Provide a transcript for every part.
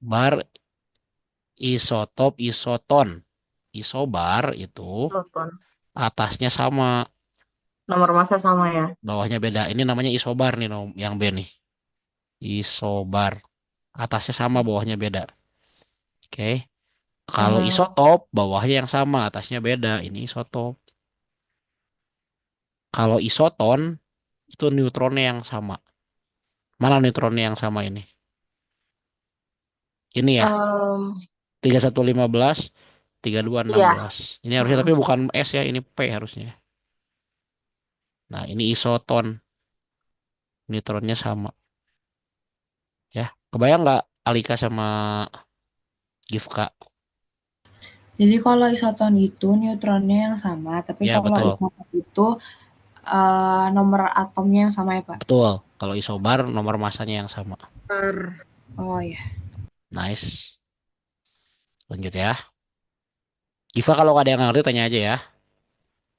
Bar, isotop, isoton. Isobar itu Proton. atasnya sama, Nomor massa sama ya. bawahnya beda. Ini namanya isobar nih yang B nih. Isobar. Atasnya sama, bawahnya beda. Oke. Kalau Mhm. isotop, bawahnya yang sama, atasnya beda. Ini isotop. Kalau isoton, itu neutronnya yang sama. Mana neutronnya yang sama ini? Ini ya, Em, 3115, 3216. iya. Ini harusnya tapi Mhm. bukan S ya, ini P harusnya. Nah, ini isoton, neutronnya sama. Ya, kebayang nggak Alika sama Gifka? Jadi kalau isoton itu neutronnya yang sama, tapi Ya, kalau betul. isotop itu nomor atomnya yang sama ya, Pak? Betul. Kalau isobar, nomor masanya yang sama. Oh ya. Nice. Lanjut ya. Giva kalau nggak ada yang ngerti, tanya aja ya.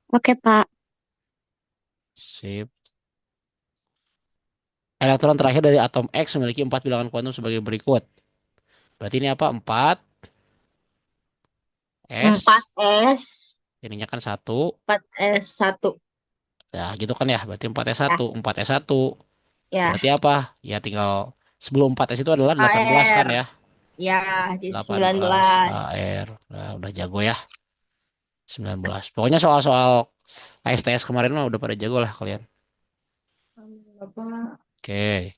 Oke, Pak. Sip. Elektron terakhir dari atom X memiliki 4 bilangan kuantum sebagai berikut. Berarti ini apa? 4 Empat S. s Ininya kan satu. 4s1. Ya, gitu kan ya. Berarti 4S1. Ya, 4S1. ya. Berarti apa? Ya tinggal sebelum 4S itu adalah 18 kan AR. ya. Ya, di 18 19. AR. Nah, udah jago ya. 19. Pokoknya soal-soal ASTS kemarin mah udah pada jago lah kalian. Bapak. Oke,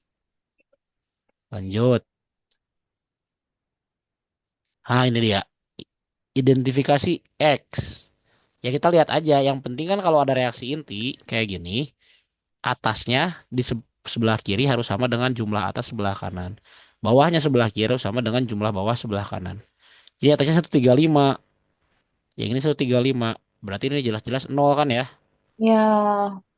lanjut. Ah, ini dia. Identifikasi X. Ya kita lihat aja. Yang penting kan kalau ada reaksi inti kayak gini, atasnya di sebelah kiri harus sama dengan jumlah atas sebelah kanan. Bawahnya sebelah kiri harus sama dengan jumlah bawah sebelah kanan. Jadi atasnya 135. Yang ini 135. Berarti ini jelas-jelas nol kan ya. Ya,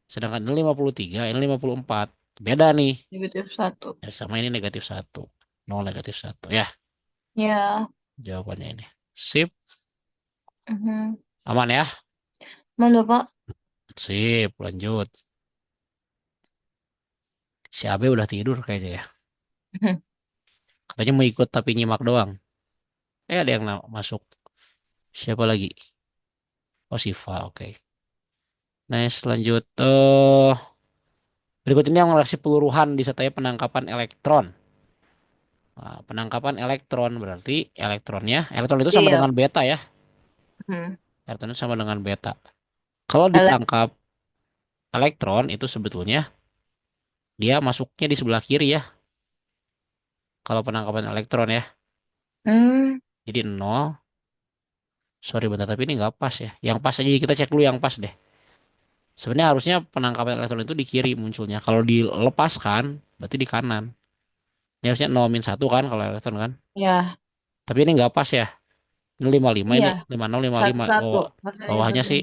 Sedangkan ini 53, ini 54. Beda nih. -1. Ya, sama ini negatif satu. Nol negatif satu. Ya, Ya. jawabannya ini. Sip. Mhm. Aman ya? Mana, Bapak? Sip, lanjut. Si Abe udah tidur kayaknya ya. Katanya mau ikut tapi nyimak doang. Ada yang masuk. Siapa lagi? Oh, Siva, oke. Nice, lanjut. Berikut ini yang reaksi peluruhan disertai penangkapan elektron. Nah, penangkapan elektron berarti elektron itu sama Iya. dengan beta ya. Mhm. Elektron itu sama dengan beta. Kalau Elek. ditangkap elektron itu sebetulnya dia masuknya di sebelah kiri ya. Kalau penangkapan elektron ya. Hmm. Jadi nol. Sorry bentar, tapi ini nggak pas ya. Yang pas aja kita cek dulu yang pas deh. Sebenarnya harusnya penangkapan elektron itu di kiri munculnya. Kalau dilepaskan, berarti di kanan. Ini harusnya 0 min 1 kan kalau elektron kan. Ya. Tapi ini nggak pas ya. Ini 55, Iya. ini 50, 55. 1-1. Bawah, Makanya bawahnya satu. sih,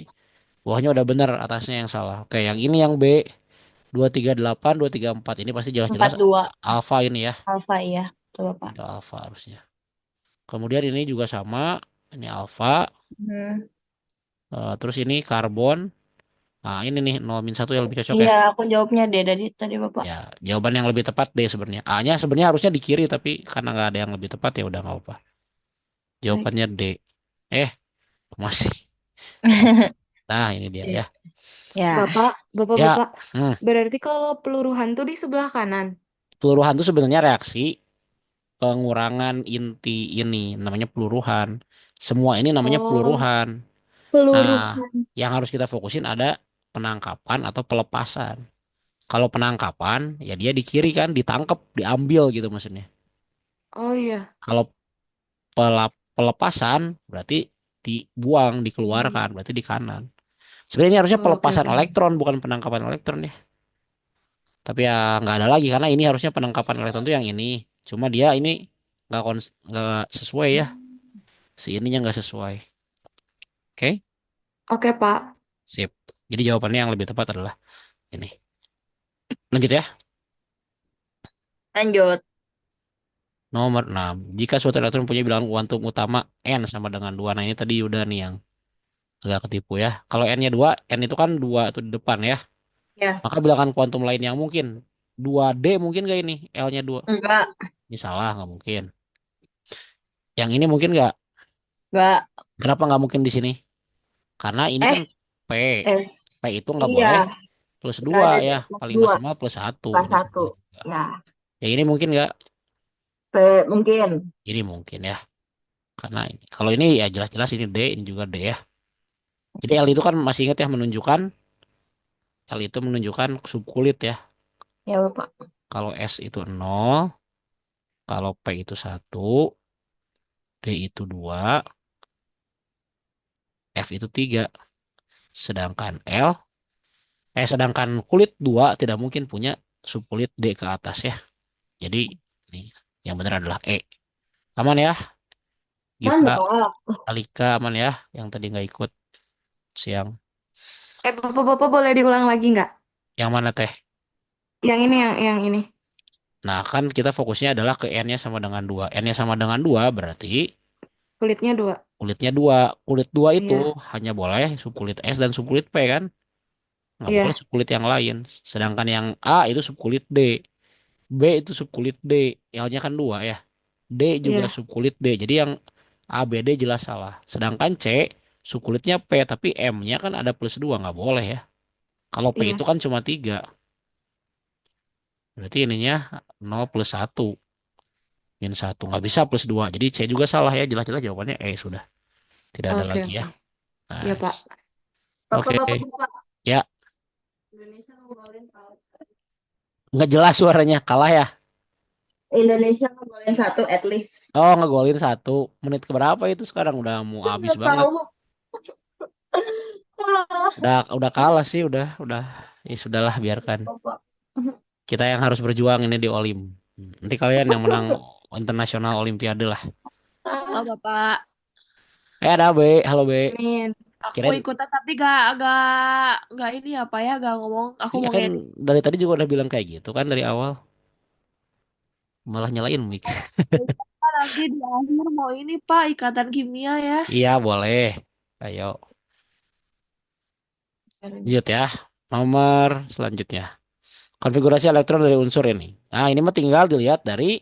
bawahnya udah bener, atasnya yang salah. Oke, yang ini yang B. 238, 234. Ini pasti jelas-jelas 4-2. alfa ini ya. Alfa iya. Coba, Pak. Udah alfa harusnya. Kemudian ini juga sama. Ini alfa. Hmm. Terus ini karbon. Nah, ini nih 0 min 1 yang lebih cocok ya. Iya, aku jawabnya D dari tadi, Bapak. Ya, jawaban yang lebih tepat D sebenarnya. A-nya sebenarnya harusnya di kiri, tapi karena nggak ada yang lebih tepat ya udah nggak apa. Baik. Jawabannya D. Eh, masih. Masih. Nah, ini dia ya. Ya. Bapak, Ya, Bapak, hmm, berarti kalau peluruhan tuh di sebelah kanan. peluruhan itu sebenarnya reaksi pengurangan inti ini namanya peluruhan. Semua ini namanya Oh, peluruhan. Nah, peluruhan. yang harus kita fokusin ada penangkapan atau pelepasan. Kalau penangkapan, ya dia di kiri kan, ditangkap, diambil gitu maksudnya. Oh iya. Kalau pelepasan, berarti dibuang, dikeluarkan, berarti di kanan. Sebenarnya ini harusnya Oh, oke, pelepasan oke. elektron, bukan penangkapan elektron ya. Tapi ya nggak ada lagi karena ini harusnya penangkapan elektron itu yang ini. Cuma dia ini nggak sesuai ya. Si ininya nggak sesuai. Oke, Oke, Pak. sip. Jadi jawabannya yang lebih tepat adalah ini. Lanjut ya. Lanjut. Nomor 6. Jika suatu elektron punya bilangan kuantum utama n sama dengan 2. Nah, ini tadi udah nih yang agak ketipu ya. Kalau n-nya 2, n itu kan 2 itu di depan ya. Ya. Maka bilangan kuantum lain yang mungkin 2D mungkin gak ini? L-nya 2. Enggak. Ini salah, nggak mungkin. Yang ini mungkin nggak? Nggak. Kenapa nggak mungkin di sini? Karena ini Eh, kan P. eh, P itu nggak iya. boleh plus Nggak 2 ada ya. plus Paling dua, maksimal plus satu. plus Ini satu. salah juga. Ya, Yang ini mungkin nggak? P mungkin. Ini mungkin ya. Karena ini. Kalau ini ya jelas-jelas ini D. Ini juga D ya. Jadi L itu kan masih ingat ya menunjukkan. L itu menunjukkan subkulit ya. Ya, Bapak. Kalau S itu 0. Kalau P itu 1. D itu 2. F itu 3. Sedangkan kulit 2 tidak mungkin punya subkulit D ke atas ya. Jadi ini yang benar adalah E. Aman ya? Kan, Gifka, Bapak. Alika aman ya? Yang tadi nggak ikut siang. Bapak-bapak boleh diulang lagi nggak? Yang mana teh? Yang ini, yang ini. Nah kan kita fokusnya adalah ke N-nya sama dengan 2. N-nya sama dengan 2 berarti Kulitnya 2. kulitnya 2. Kulit 2 itu Iya, hanya boleh subkulit S dan subkulit P kan? Nggak boleh iya, subkulit yang lain. Sedangkan yang A itu subkulit D. B itu subkulit D. L-nya kan 2 ya. D juga iya, subkulit D. Jadi yang A, B, D jelas salah. Sedangkan C subkulitnya P tapi M-nya kan ada plus 2 nggak boleh ya. Kalau P itu iya. kan cuma 3. Berarti ininya 0 plus 1. -1. Nggak bisa plus 2. Jadi C juga salah ya. Jelas-jelas jawabannya E sudah. Tidak ada Oke, lagi ya. oke. Iya, Nice. Pak. Oke. Bapak. Ya. Indonesia ngegolin kalah. Nggak jelas suaranya. Kalah ya. Indonesia ngegolin satu at least. Oh ngegolin 1. Menit keberapa itu sekarang? Udah mau habis Nggak banget. tahu. Kalah. Udah kalah sih. Udah. Ya sudahlah biarkan. Bapak. Kita yang harus berjuang ini di Olim. Nanti kalian yang menang internasional Olimpiade lah. Halo Bapak, Ada B. Halo B. Amin. aku Kirain, ikutan tapi gak ini apa ya, gak ngomong. Aku iya mau kan ngedit. dari tadi juga udah bilang kayak gitu kan dari awal. Malah nyalain mic. Pak, nanti di akhir mau ini Pak, ikatan kimia ya. Iya boleh. Ayo lanjut ya. Nomor selanjutnya. Konfigurasi elektron dari unsur ini. Nah ini mah tinggal dilihat dari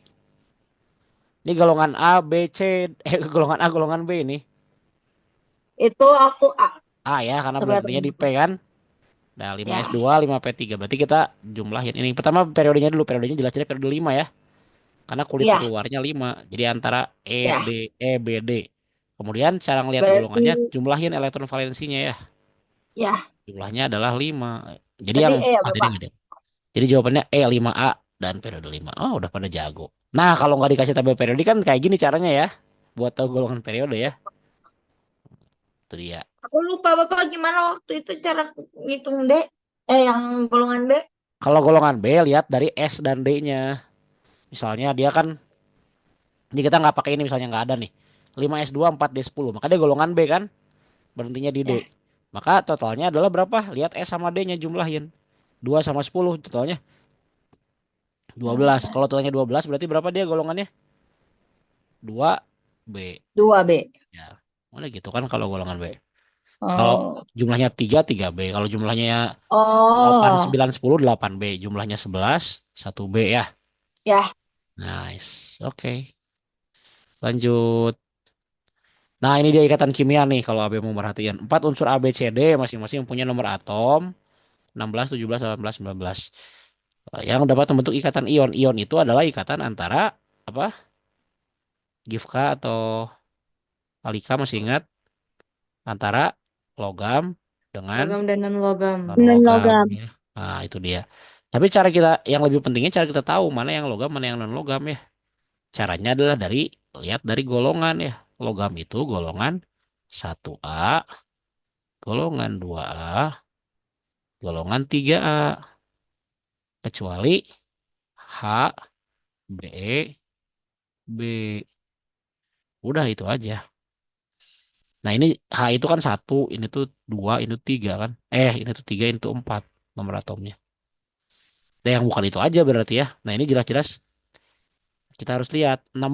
ini golongan A, B, C, golongan A, golongan B ini. Itu aku A. A ya karena berhentinya di Terlihat. P kan. Nah lima s Ya, dua 5P3. Berarti kita jumlahin ini. Pertama periodenya dulu. Periodenya jelas-jelas periode 5 ya. Karena kulit ya, terluarnya 5. Jadi antara ya. B, D. Kemudian cara ngelihat Berarti golongannya jumlahin elektron valensinya ya. ya. Jumlahnya adalah 5. Jadi Berarti yang E ya, tadi Bapak. nggak ada. Jadi jawabannya E5A dan periode 5. Oh, udah pada jago. Nah, kalau nggak dikasih tabel periode kan kayak gini caranya ya. Buat tahu golongan periode ya. Itu dia. Aku lupa Bapak gimana waktu itu cara ngitung D. Yang golongan B. Kalau golongan B lihat dari S dan D-nya. Misalnya dia kan ini kita nggak pakai ini misalnya nggak ada nih. 5S2 4D10. Maka dia golongan B kan. Berhentinya di D. Ya. Maka totalnya adalah berapa? Lihat S sama D-nya jumlahin. 2 sama 10 totalnya 12. Kalau totalnya 12 berarti berapa dia golongannya? 2B. 2B. Ya. Udah gitu kan kalau golongan B. Kalau Oh. jumlahnya 3, 3B. Kalau jumlahnya 8, Oh. 9, 10, 8B. Jumlahnya 11, 1B ya. Ya. Nice. Oke. Lanjut. Nah, ini dia ikatan kimia nih kalau AB mau merhatiin. 4 unsur A, B, C, D masing-masing punya nomor atom 16, 17, 18, 19. Yang dapat membentuk ikatan ion. Ion itu adalah ikatan antara apa? Gifka atau Alika masih ingat? Antara logam dengan Logam dan non-logam. non-logam ya. Nah, itu dia. Tapi cara kita yang lebih pentingnya cara kita tahu mana yang logam, mana yang non-logam ya. Caranya adalah lihat dari golongan ya. Logam itu golongan 1A, golongan 2A, golongan 3A. Kecuali H, B, B. Udah itu aja. Nah ini H itu kan 1, ini tuh 2, ini tuh 3 kan. Ini tuh 3, ini tuh 4 nomor atomnya. Nah yang bukan itu aja berarti ya. Nah ini jelas-jelas kita harus lihat 16.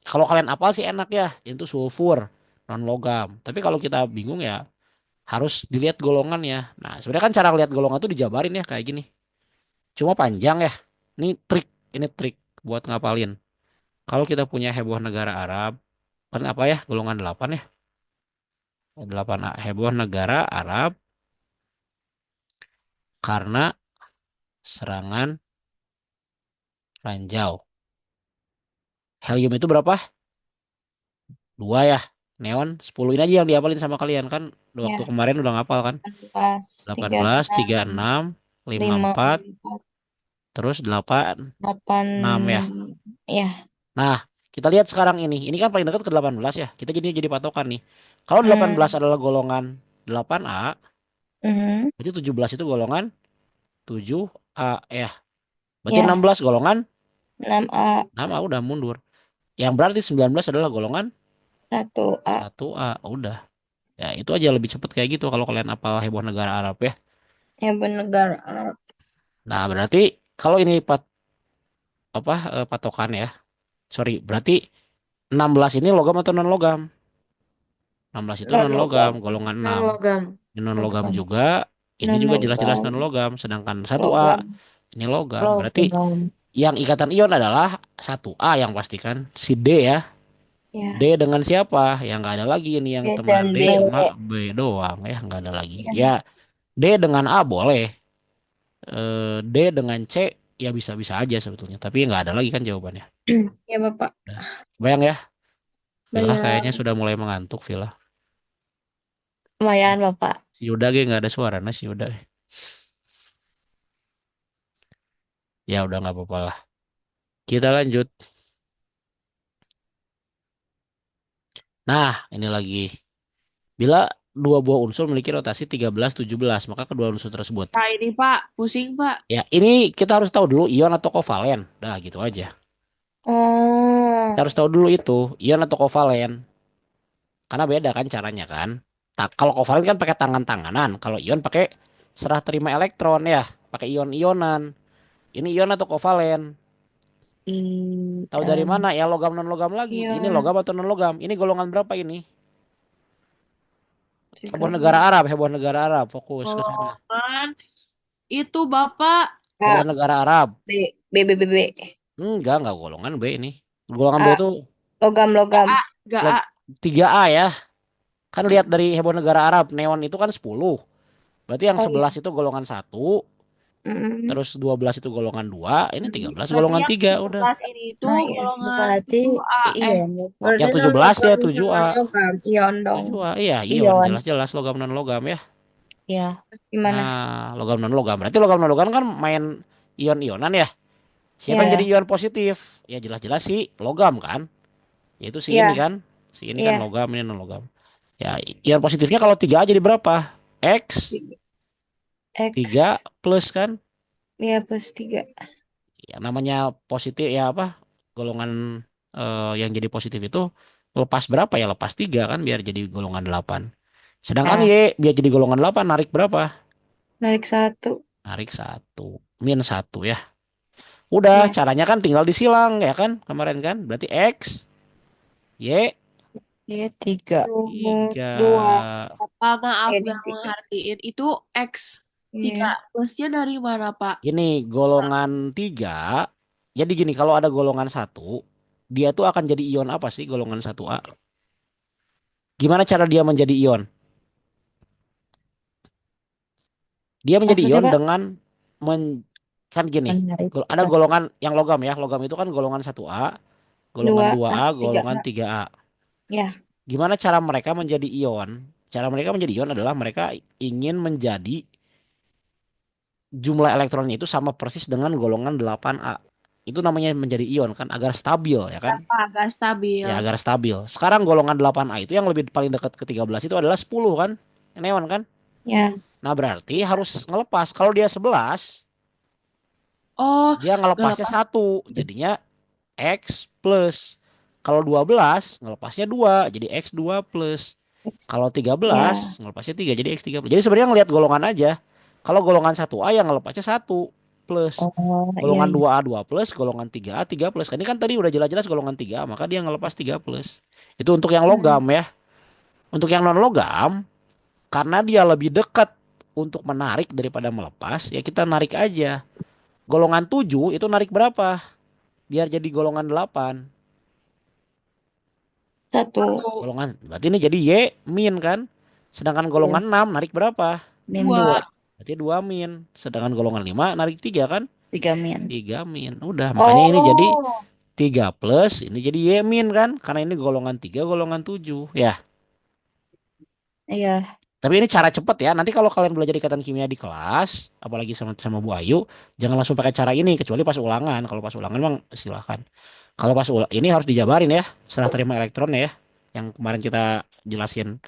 Kalau kalian apal sih enak ya. Itu sulfur non logam. Tapi kalau kita bingung ya harus dilihat golongannya. Nah sebenarnya kan cara lihat golongan tuh dijabarin ya kayak gini. Cuma panjang ya. Ini trik buat ngapalin. Kalau kita punya heboh negara Arab, Kan apa ya? Golongan 8 ya. 8A. Heboh negara Arab karena serangan ranjau. Helium itu berapa? 2 ya. Neon 10 ini aja yang dihafalin sama kalian kan. Waktu Ya, kemarin udah ngapal kan. 18, 18, 36, 36, 54, 54, terus 8, 8, 6 ya. ya, Nah, kita lihat sekarang ini. Ini kan paling dekat ke 18 ya. Kita jadi patokan nih. Kalau 18 hmm, adalah golongan 8A, mhm, berarti 17 itu golongan 7A ya. Berarti ya, 16 golongan 6A, 6A udah mundur. Yang berarti 19 adalah golongan 1A, 1A. Udah. Ya, itu aja lebih cepet kayak gitu kalau kalian apal heboh negara Arab ya. ya negara Arab. Nah, berarti kalau ini patokan ya. Sorry, berarti 16 ini logam atau non logam? 16 itu Non non logam, logam, golongan Non 6. logam. Ini non logam logam, juga, ini non juga jelas-jelas logam, non logam. Sedangkan 1A logam, ini logam. Berarti logam, yang ikatan ion adalah 1A yang pastikan. Si D ya. D ya, dengan siapa? Yang nggak ada lagi ini yang ya temenan dan D B, sama B doang ya, nggak ada lagi. ya, Ya, D dengan A boleh. D dengan C ya bisa-bisa aja sebetulnya. Tapi nggak ada lagi kan jawabannya. ya Bapak, Nah, bayang ya, Villa kayaknya bayang, sudah mulai mengantuk Villa. lumayan Bapak. Si Yuda ge nggak ada suara nah si Yuda. Ya udah nggak apa-apa lah. Kita lanjut. Nah, ini lagi. Bila dua buah unsur memiliki rotasi 13, 17, maka kedua unsur tersebut. Pak, ini Pak, pusing Pak. Ya, ini kita harus tahu dulu ion atau kovalen. Dah, gitu aja. Kita Oh, harus tahu dulu itu, ion atau kovalen. Karena beda kan caranya kan. Kalau kovalen kan pakai tangan-tanganan. Kalau ion pakai serah terima elektron ya. Pakai ion-ionan. Ini ion atau kovalen. Tahu dari mana? Ya logam non logam lagi. Ini ion logam atau non logam? Ini golongan berapa ini? Heboh negara 13, Arab, heboh negara Arab. Fokus ke sana. Golongan itu Bapak. Heboh A, negara Arab. B, B, B, B, B, Enggak golongan B ini. Golongan B A, itu logam, logam, Gak log A. 3A ya. Kan lihat dari heboh negara Arab, neon itu kan 10. Berarti yang oh 11 iya, itu golongan 1, mm, terus 12 itu golongan 2, ini 13 Berarti golongan yang 3 udah. 17 ini itu nah iya, golongan Berarti 7A. ion, Bapak. berarti Yang non 17 dia logam sama 7A. logam, ion dong, 7A, iya, ion Ion. jelas-jelas logam non logam ya. Ya. gimana? Nah, logam non logam. Berarti logam non logam kan main ion-ionan ya. Siapa yang Ya, jadi ion positif? Ya jelas-jelas si logam kan. Yaitu si ini ya, kan. Si ini kan ya, logam, ini non logam. Ya, ion positifnya kalau 3A jadi berapa? X 3 X, plus kan. ya plus 3, Ya namanya positif ya apa? Golongan yang jadi positif itu lepas berapa ya? Lepas 3 kan biar jadi golongan 8. Sedangkan ah, Y biar jadi golongan 8 narik berapa? narik 1, Narik 1. Min 1 ya. Udah, ya, caranya kan tinggal disilang ya kan kemarin kan. Berarti X, Y, Dia 3. 2, 3. Pak, maaf jadi gak 3, ngertiin. Itu X 3 iya, plusnya dari mana Pak? Ini golongan 3. Jadi gini, kalau ada golongan 1, dia tuh akan jadi ion apa sih golongan 1A? Gimana cara dia menjadi ion? Dia menjadi maksudnya ion Pak, dengan kan gini. Menarik. Ada golongan yang logam ya. Logam itu kan golongan 1A, golongan 2, 2A, tiga golongan A, 3A. ya, Gimana cara mereka menjadi ion? Cara mereka menjadi ion adalah mereka ingin menjadi jumlah elektronnya itu sama persis dengan golongan 8A. Itu namanya menjadi ion kan agar stabil ya kan? Pak, agak stabil. Ya agar stabil. Sekarang golongan 8A itu yang lebih paling dekat ke 13 itu adalah 10 kan? Neon kan? ya, Nah, berarti harus ngelepas. Kalau dia 11, Oh, dia ngelepasnya ngelepas. 1. Jadinya X plus. Kalau 12, ngelepasnya 2. Jadi X 2 plus. X, Kalau ya, 13, ngelepasnya 3. Jadi X 3 plus. Jadi sebenarnya ngelihat golongan aja. Kalau golongan 1A yang ngelepasnya 1 plus. Oh, iya, Golongan iya. 2A 2 plus. Golongan 3A 3 plus. Ini kan tadi udah jelas-jelas golongan 3A. Maka dia ngelepas 3 plus. Itu untuk yang logam ya. Untuk yang non logam, karena dia lebih dekat untuk menarik daripada melepas, ya kita narik aja. Golongan 7 itu narik berapa? Biar jadi golongan 8. Satu. Golongan. Berarti ini jadi Y min kan? Sedangkan golongan 6 narik berapa? Min Dua. 2. Berarti 2 min. Sedangkan golongan 5 narik 3 kan? 3 min. 3 min. Udah, makanya ini jadi Oh. 3 plus, ini jadi Y min kan? Karena ini golongan 3, golongan 7. Ya, Iya. tapi ini cara cepet ya. Nanti kalau kalian belajar ikatan kimia di kelas, apalagi sama Bu Ayu, jangan langsung pakai cara ini, kecuali pas ulangan. Kalau pas ulangan memang silahkan. Kalau pas ini harus dijabarin ya, serah terima elektron ya. Yang kemarin kita jelasin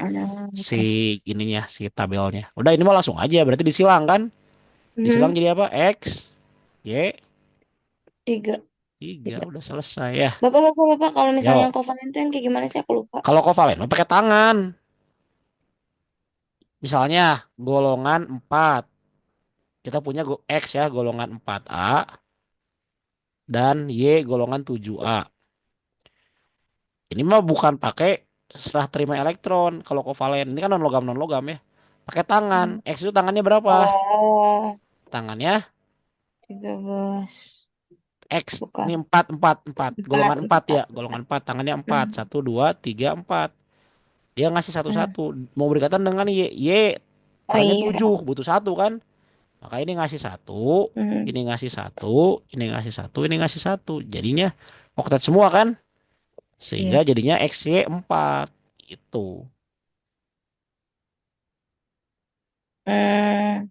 si Oke. ininya, si tabelnya. Udah ini mah langsung aja, berarti disilang kan? Disilang jadi apa? X, Y, 3. 3. Udah selesai ya. Bapak, kalau misalnya Yo, kovalen itu yang kayak gimana sih? Aku lupa. kalau kovalen mah pakai tangan. Misalnya golongan 4. Kita punya X ya, golongan 4A dan Y golongan 7A. Ini mah bukan pakai serah terima elektron kalau kovalen. Ini kan non logam ya. Pakai tangan. X itu tangannya berapa? Oh, Tangannya 13. X. Bukan. Ini 4 4 4. 4, Golongan 4 ya. 4. Golongan 4 tangannya 4. 1 2 3 4. Dia ngasih Hmm. satu-satu. Mau berkaitan dengan Y. Y Oh tangannya iya. 7, butuh 1 kan? Maka ini ngasih 1, Hmm. ini ngasih 1, ini ngasih 1, ini ngasih 1. Jadinya oktet semua kan? Sehingga Iya. jadinya XY 4. Itu. Hmm.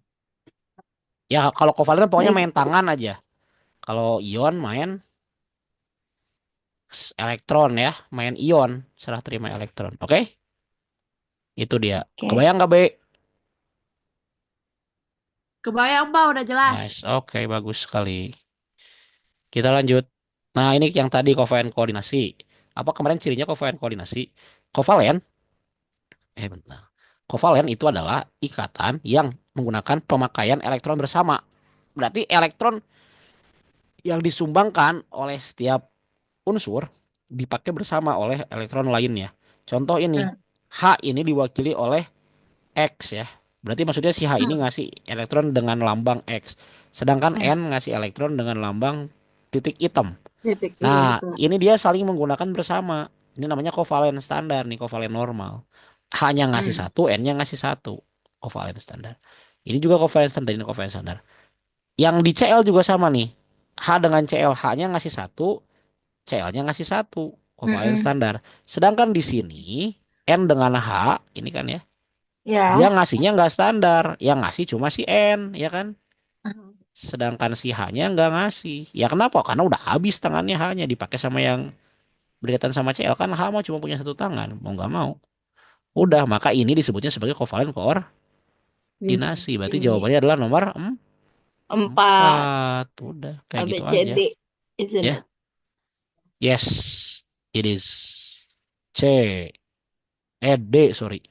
Ya kalau kovalen pokoknya Baik. main tangan aja. Kalau ion main elektron ya, main ion serah terima elektron. Oke? Itu dia. Oke. Kebayang nggak, Be? Kebayang, Pak, udah jelas. Nice. Oke, bagus sekali. Kita lanjut. Nah, ini yang tadi kovalen koordinasi. Apa kemarin cirinya kovalen koordinasi? Kovalen, bentar. Kovalen itu adalah ikatan yang menggunakan pemakaian elektron bersama. Berarti elektron yang disumbangkan oleh setiap unsur dipakai bersama oleh elektron lainnya. Contoh ini, Hmm. H ini diwakili oleh X ya. Berarti maksudnya si H ini Hmm. ngasih elektron dengan lambang X. Sedangkan Hmm. N ngasih elektron dengan lambang titik hitam. Titik, iya Nah, betul. ini dia saling menggunakan bersama. Ini namanya kovalen standar nih, kovalen normal. H-nya ngasih Hmm. 1, N-nya ngasih 1. Kovalen standar. Ini juga kovalen standar, ini kovalen standar. Yang di Cl juga sama nih. H dengan Cl, H-nya ngasih 1, Cl-nya ngasih 1. Kovalen Hmm. standar. Sedangkan di sini, N dengan H, ini kan ya, dia Ya. ngasihnya nggak standar. Yang ngasih cuma si N, ya kan? Hmm. Sedangkan si H-nya nggak ngasih. Ya kenapa? Karena udah habis tangannya H-nya dipakai sama yang berkaitan sama Cl. Kan H mah cuma punya satu tangan. Mau nggak mau. Udah, maka ini disebutnya sebagai kovalen koordinasi. Berarti Ini jawabannya adalah nomor 4. 4. Udah, A, kayak B, gitu C, aja. D. Isn't Ya. it? Yes, it is. C. D, sorry.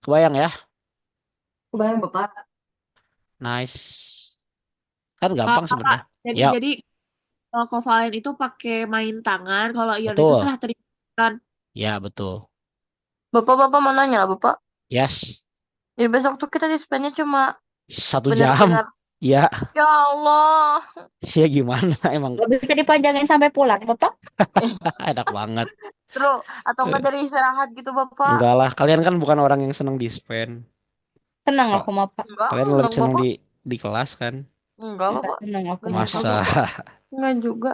Kebayang ya? Kebayang Bapak. Nice. Kan Pak, gampang sebenarnya. jadi, Ya, jadi kalau kovalen itu pakai main tangan, kalau ion itu betul. serah terima elektron. Ya, betul. Bapak mau nanya lah Bapak. Yes. Jadi besok tuh kita dispennya cuma 1 jam. benar-benar. Ya, Ya Allah. ya gimana emang Gak bisa dipanjangin sampai pulang, Bapak? enak banget. Terus atau enggak Eh, dari istirahat gitu Bapak? Enggak lah, kalian kan bukan orang yang senang dispen. Senang Kok aku, Bapak. Enggak, kalian lebih enggak senang Bapak. di kelas kan? Enggak Enggak Bapak. senang aku, Enggak juga Bapak. Masa Bapak. Enggak juga.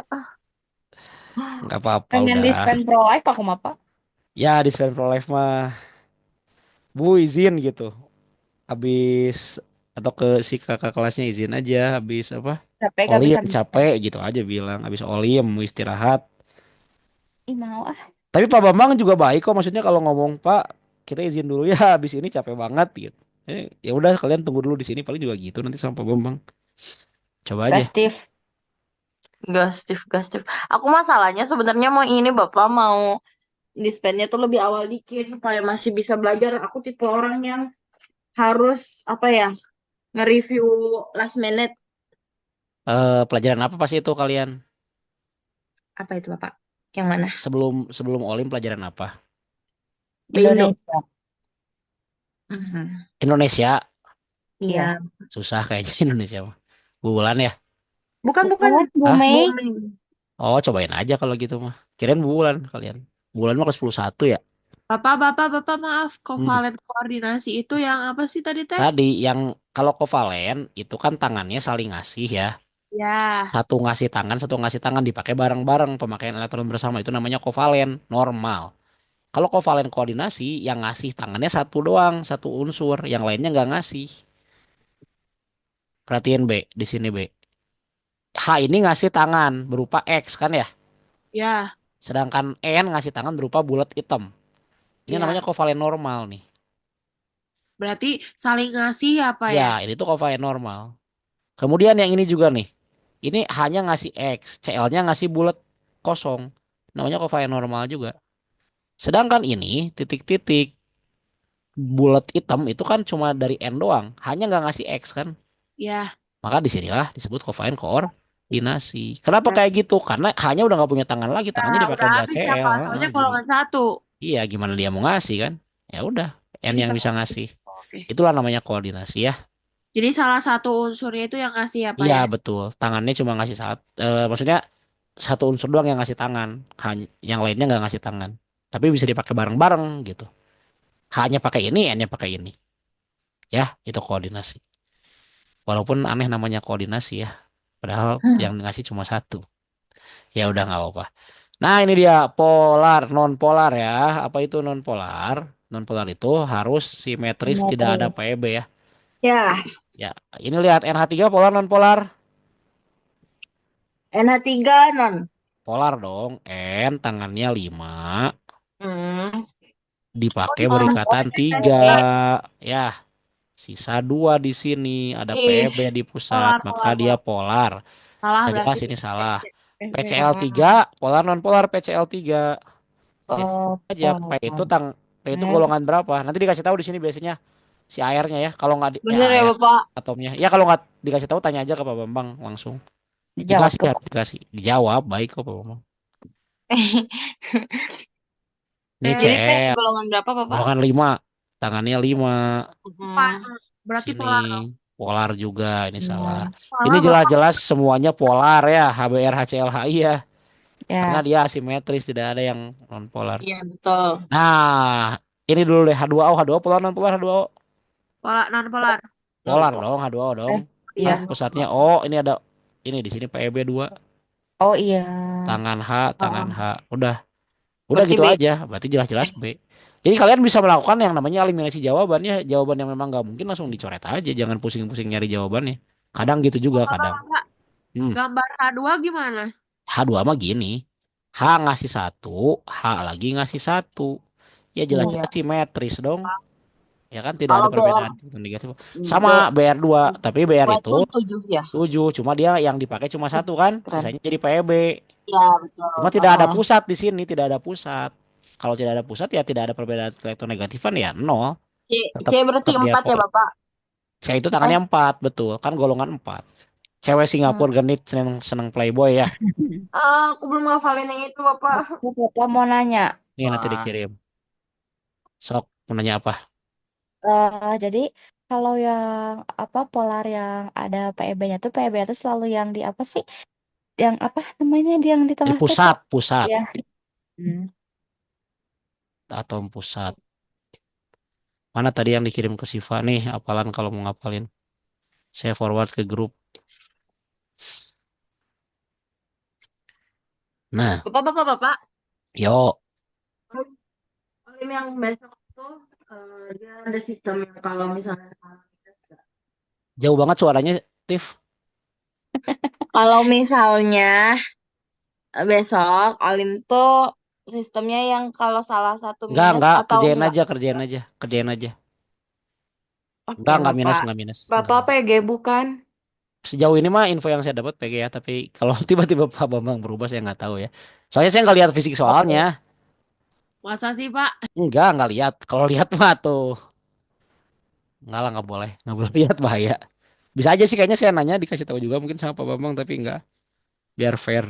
nggak apa-apa Pengen udah. dispen pro life aku, Bapak. Ya, dispen pro life mah Bu izin gitu. Habis atau ke si kakak kelasnya izin aja habis apa? Capek gak Olim bisa dispen. capek gitu aja bilang habis olim mau istirahat. Ih, mau ah. Tapi Pak Bambang juga baik kok maksudnya kalau ngomong Pak kita izin dulu ya habis ini capek banget gitu. Ya udah kalian tunggu dulu di sini paling juga gitu nanti sama Pak Bambang. Coba Gak, aja. Steve. Gas, Steve. Aku masalahnya sebenarnya mau ini Bapak mau dispennya tuh lebih awal dikit supaya masih bisa belajar. Aku tipe orang yang harus apa ya nge-review last minute. Pelajaran apa pasti itu kalian? Apa itu Bapak? Yang mana? Sebelum sebelum olim pelajaran apa? Indo. Indonesia. Mhm. Indonesia. Iya. Susah kayaknya Indonesia mah. Bulan ya? Bukan. Bukan, Bu Hah? Mei. Booming. Oh, cobain aja kalau gitu mah. Kirain bulan kalian. Bulan mah ke 11 ya. Bapak, maaf. Hmm. Kovalen koordinasi itu yang apa sih tadi teh? Tadi yang kalau kovalen itu kan tangannya saling ngasih ya. Ya, Satu ngasih tangan dipakai bareng-bareng pemakaian elektron bersama itu namanya kovalen normal. Kalau kovalen koordinasi yang ngasih tangannya satu doang, satu unsur, yang lainnya nggak ngasih. Perhatiin B di sini B. H ini ngasih tangan berupa X kan ya. ya, Sedangkan N ngasih tangan berupa bulat hitam. Ini namanya ya. kovalen normal nih. Berarti saling ngasih apa Ya, ya? ini tuh kovalen normal. Kemudian yang ini juga nih. Ini hanya ngasih X, CL-nya ngasih bulat kosong. Namanya kovalen normal juga. Sedangkan ini titik-titik bulat hitam itu kan cuma dari N doang, hanya nggak ngasih X kan. Ya, Maka disinilah disebut kovalen koordinasi. Kenapa berarti kayak gitu? Karena hanya udah nggak punya tangan lagi, tangannya dipakai udah buat habis ya CL. Kak. Heeh, Soalnya jadi golongan satu. iya gimana dia mau ngasih kan? Ya udah, N Jadi yang bisa harus. ngasih. Oke. Itulah namanya koordinasi ya. Jadi salah satu unsurnya itu yang ngasih apa Iya ya? betul. Tangannya cuma ngasih maksudnya satu unsur doang yang ngasih tangan. Hanya, yang lainnya nggak ngasih tangan. Tapi bisa dipakai bareng-bareng gitu. Hanya pakai ini, N-nya pakai ini. Ya, itu koordinasi. Walaupun aneh namanya koordinasi ya. Padahal yang ngasih cuma satu. Ya udah nggak apa-apa. Nah ini dia polar, non polar ya. Apa itu non polar? Non polar itu harus simetris, tidak ada Simetris. PB ya. Ya, Ya, ini lihat NH3 polar non polar. NH3 non. Polar dong. N tangannya 5 Hmm. Oh, dipakai di berikatan 3. PB. Ya, sisa 2 di sini. Ada Ih, PB di pusat, Polar, maka polar, dia polar. polar. Salah Udah jelas berarti. ini salah. Oh. PCl3 polar non polar PCl3. Ya, Oh, aja P itu polar. P itu golongan berapa? Nanti dikasih tahu di sini biasanya si airnya ya. Kalau nggak ya bener ya air Bapak. atomnya. Ya kalau nggak dikasih tahu tanya aja ke Pak Bambang langsung. Dijawab Dikasih tuh. harus dikasih. Dijawab baik kok Pak Bambang. Ini Jadi P CL golongan berapa Bapak? golongan 5. Tangannya 5. Hmm. Berarti Sini polar dong. polar juga ini salah. Ya. Ini Salah Bapak. jelas-jelas semuanya polar ya, HBr HClHI ya. Karena Ya. dia asimetris tidak ada yang non polar. Iya betul. Nah, ini dulu deh H2O H2O polar non polar H2O. Polar, non polar. Polar dong H2O dong. Eh, iya. Pusatnya O, ini ada ini di sini PB2. Oh iya. Tangan H, tangan Oh, H. Udah, udah berarti gitu B. aja. Berarti jelas-jelas B. Jadi kalian bisa melakukan yang namanya eliminasi jawabannya. Jawaban yang memang nggak mungkin langsung dicoret aja. Jangan pusing-pusing nyari jawabannya. Kadang gitu juga kadang. Bapak, Hmm. gambar H2 gimana? H2 mah gini. H ngasih satu, H lagi ngasih satu. Ya Iya. jelas-jelas simetris dong. Ya kan tidak Kalau ada BR, perbedaan negatif. Sama B, BR2, tapi BR dua itu itu 7 ya. 7, cuma dia yang dipakai cuma satu kan, Keren. sisanya jadi PEB. Ya betul. Cuma tidak ada pusat di sini, tidak ada pusat. Kalau tidak ada pusat ya tidak ada perbedaan elektronegatifan ya nol. C, C Tetap berarti tetap dia 4 ya polar. Bapak. Saya itu Eh, tangannya 4 betul, kan golongan 4. Cewek hmm. Singapura genit seneng seneng playboy ya. Aku belum ngafalin yang itu Bapak. Bapak mau nanya. Nih nanti dikirim. Sok mau nanya apa? Jadi kalau yang apa polar yang ada PEB-nya tuh PEB-nya tuh selalu yang di apa sih? Yang apa namanya yang di Di tengah tuh pusat, Kak? pusat, Iya. Hmm. atom pusat. Mana tadi yang dikirim ke Siva nih, apalan kalau mau ngapalin. Saya forward ke grup. Nah, Bapak. yuk. Olim yang besok tuh dia ada sistem yang kalau misalnya salah tes nggak? Jauh banget suaranya, Tiff. Kalau misalnya besok Olim tuh sistemnya yang kalau salah satu minus Enggak, atau enggak? kerjain aja. Oke, Enggak minus, Bapak. enggak minus. Enggak Bapak minus. PG bukan? Sejauh ini mah info yang saya dapat PG ya, tapi kalau tiba-tiba Pak Bambang berubah saya nggak tahu ya. Soalnya saya nggak lihat fisik soalnya. Oke. Masa sih Pak? Nggak lihat. Kalau lihat mah tuh, nggak lah, nggak boleh lihat bahaya. Bisa aja sih kayaknya saya nanya dikasih tahu juga mungkin sama Pak Bambang, tapi nggak, biar fair.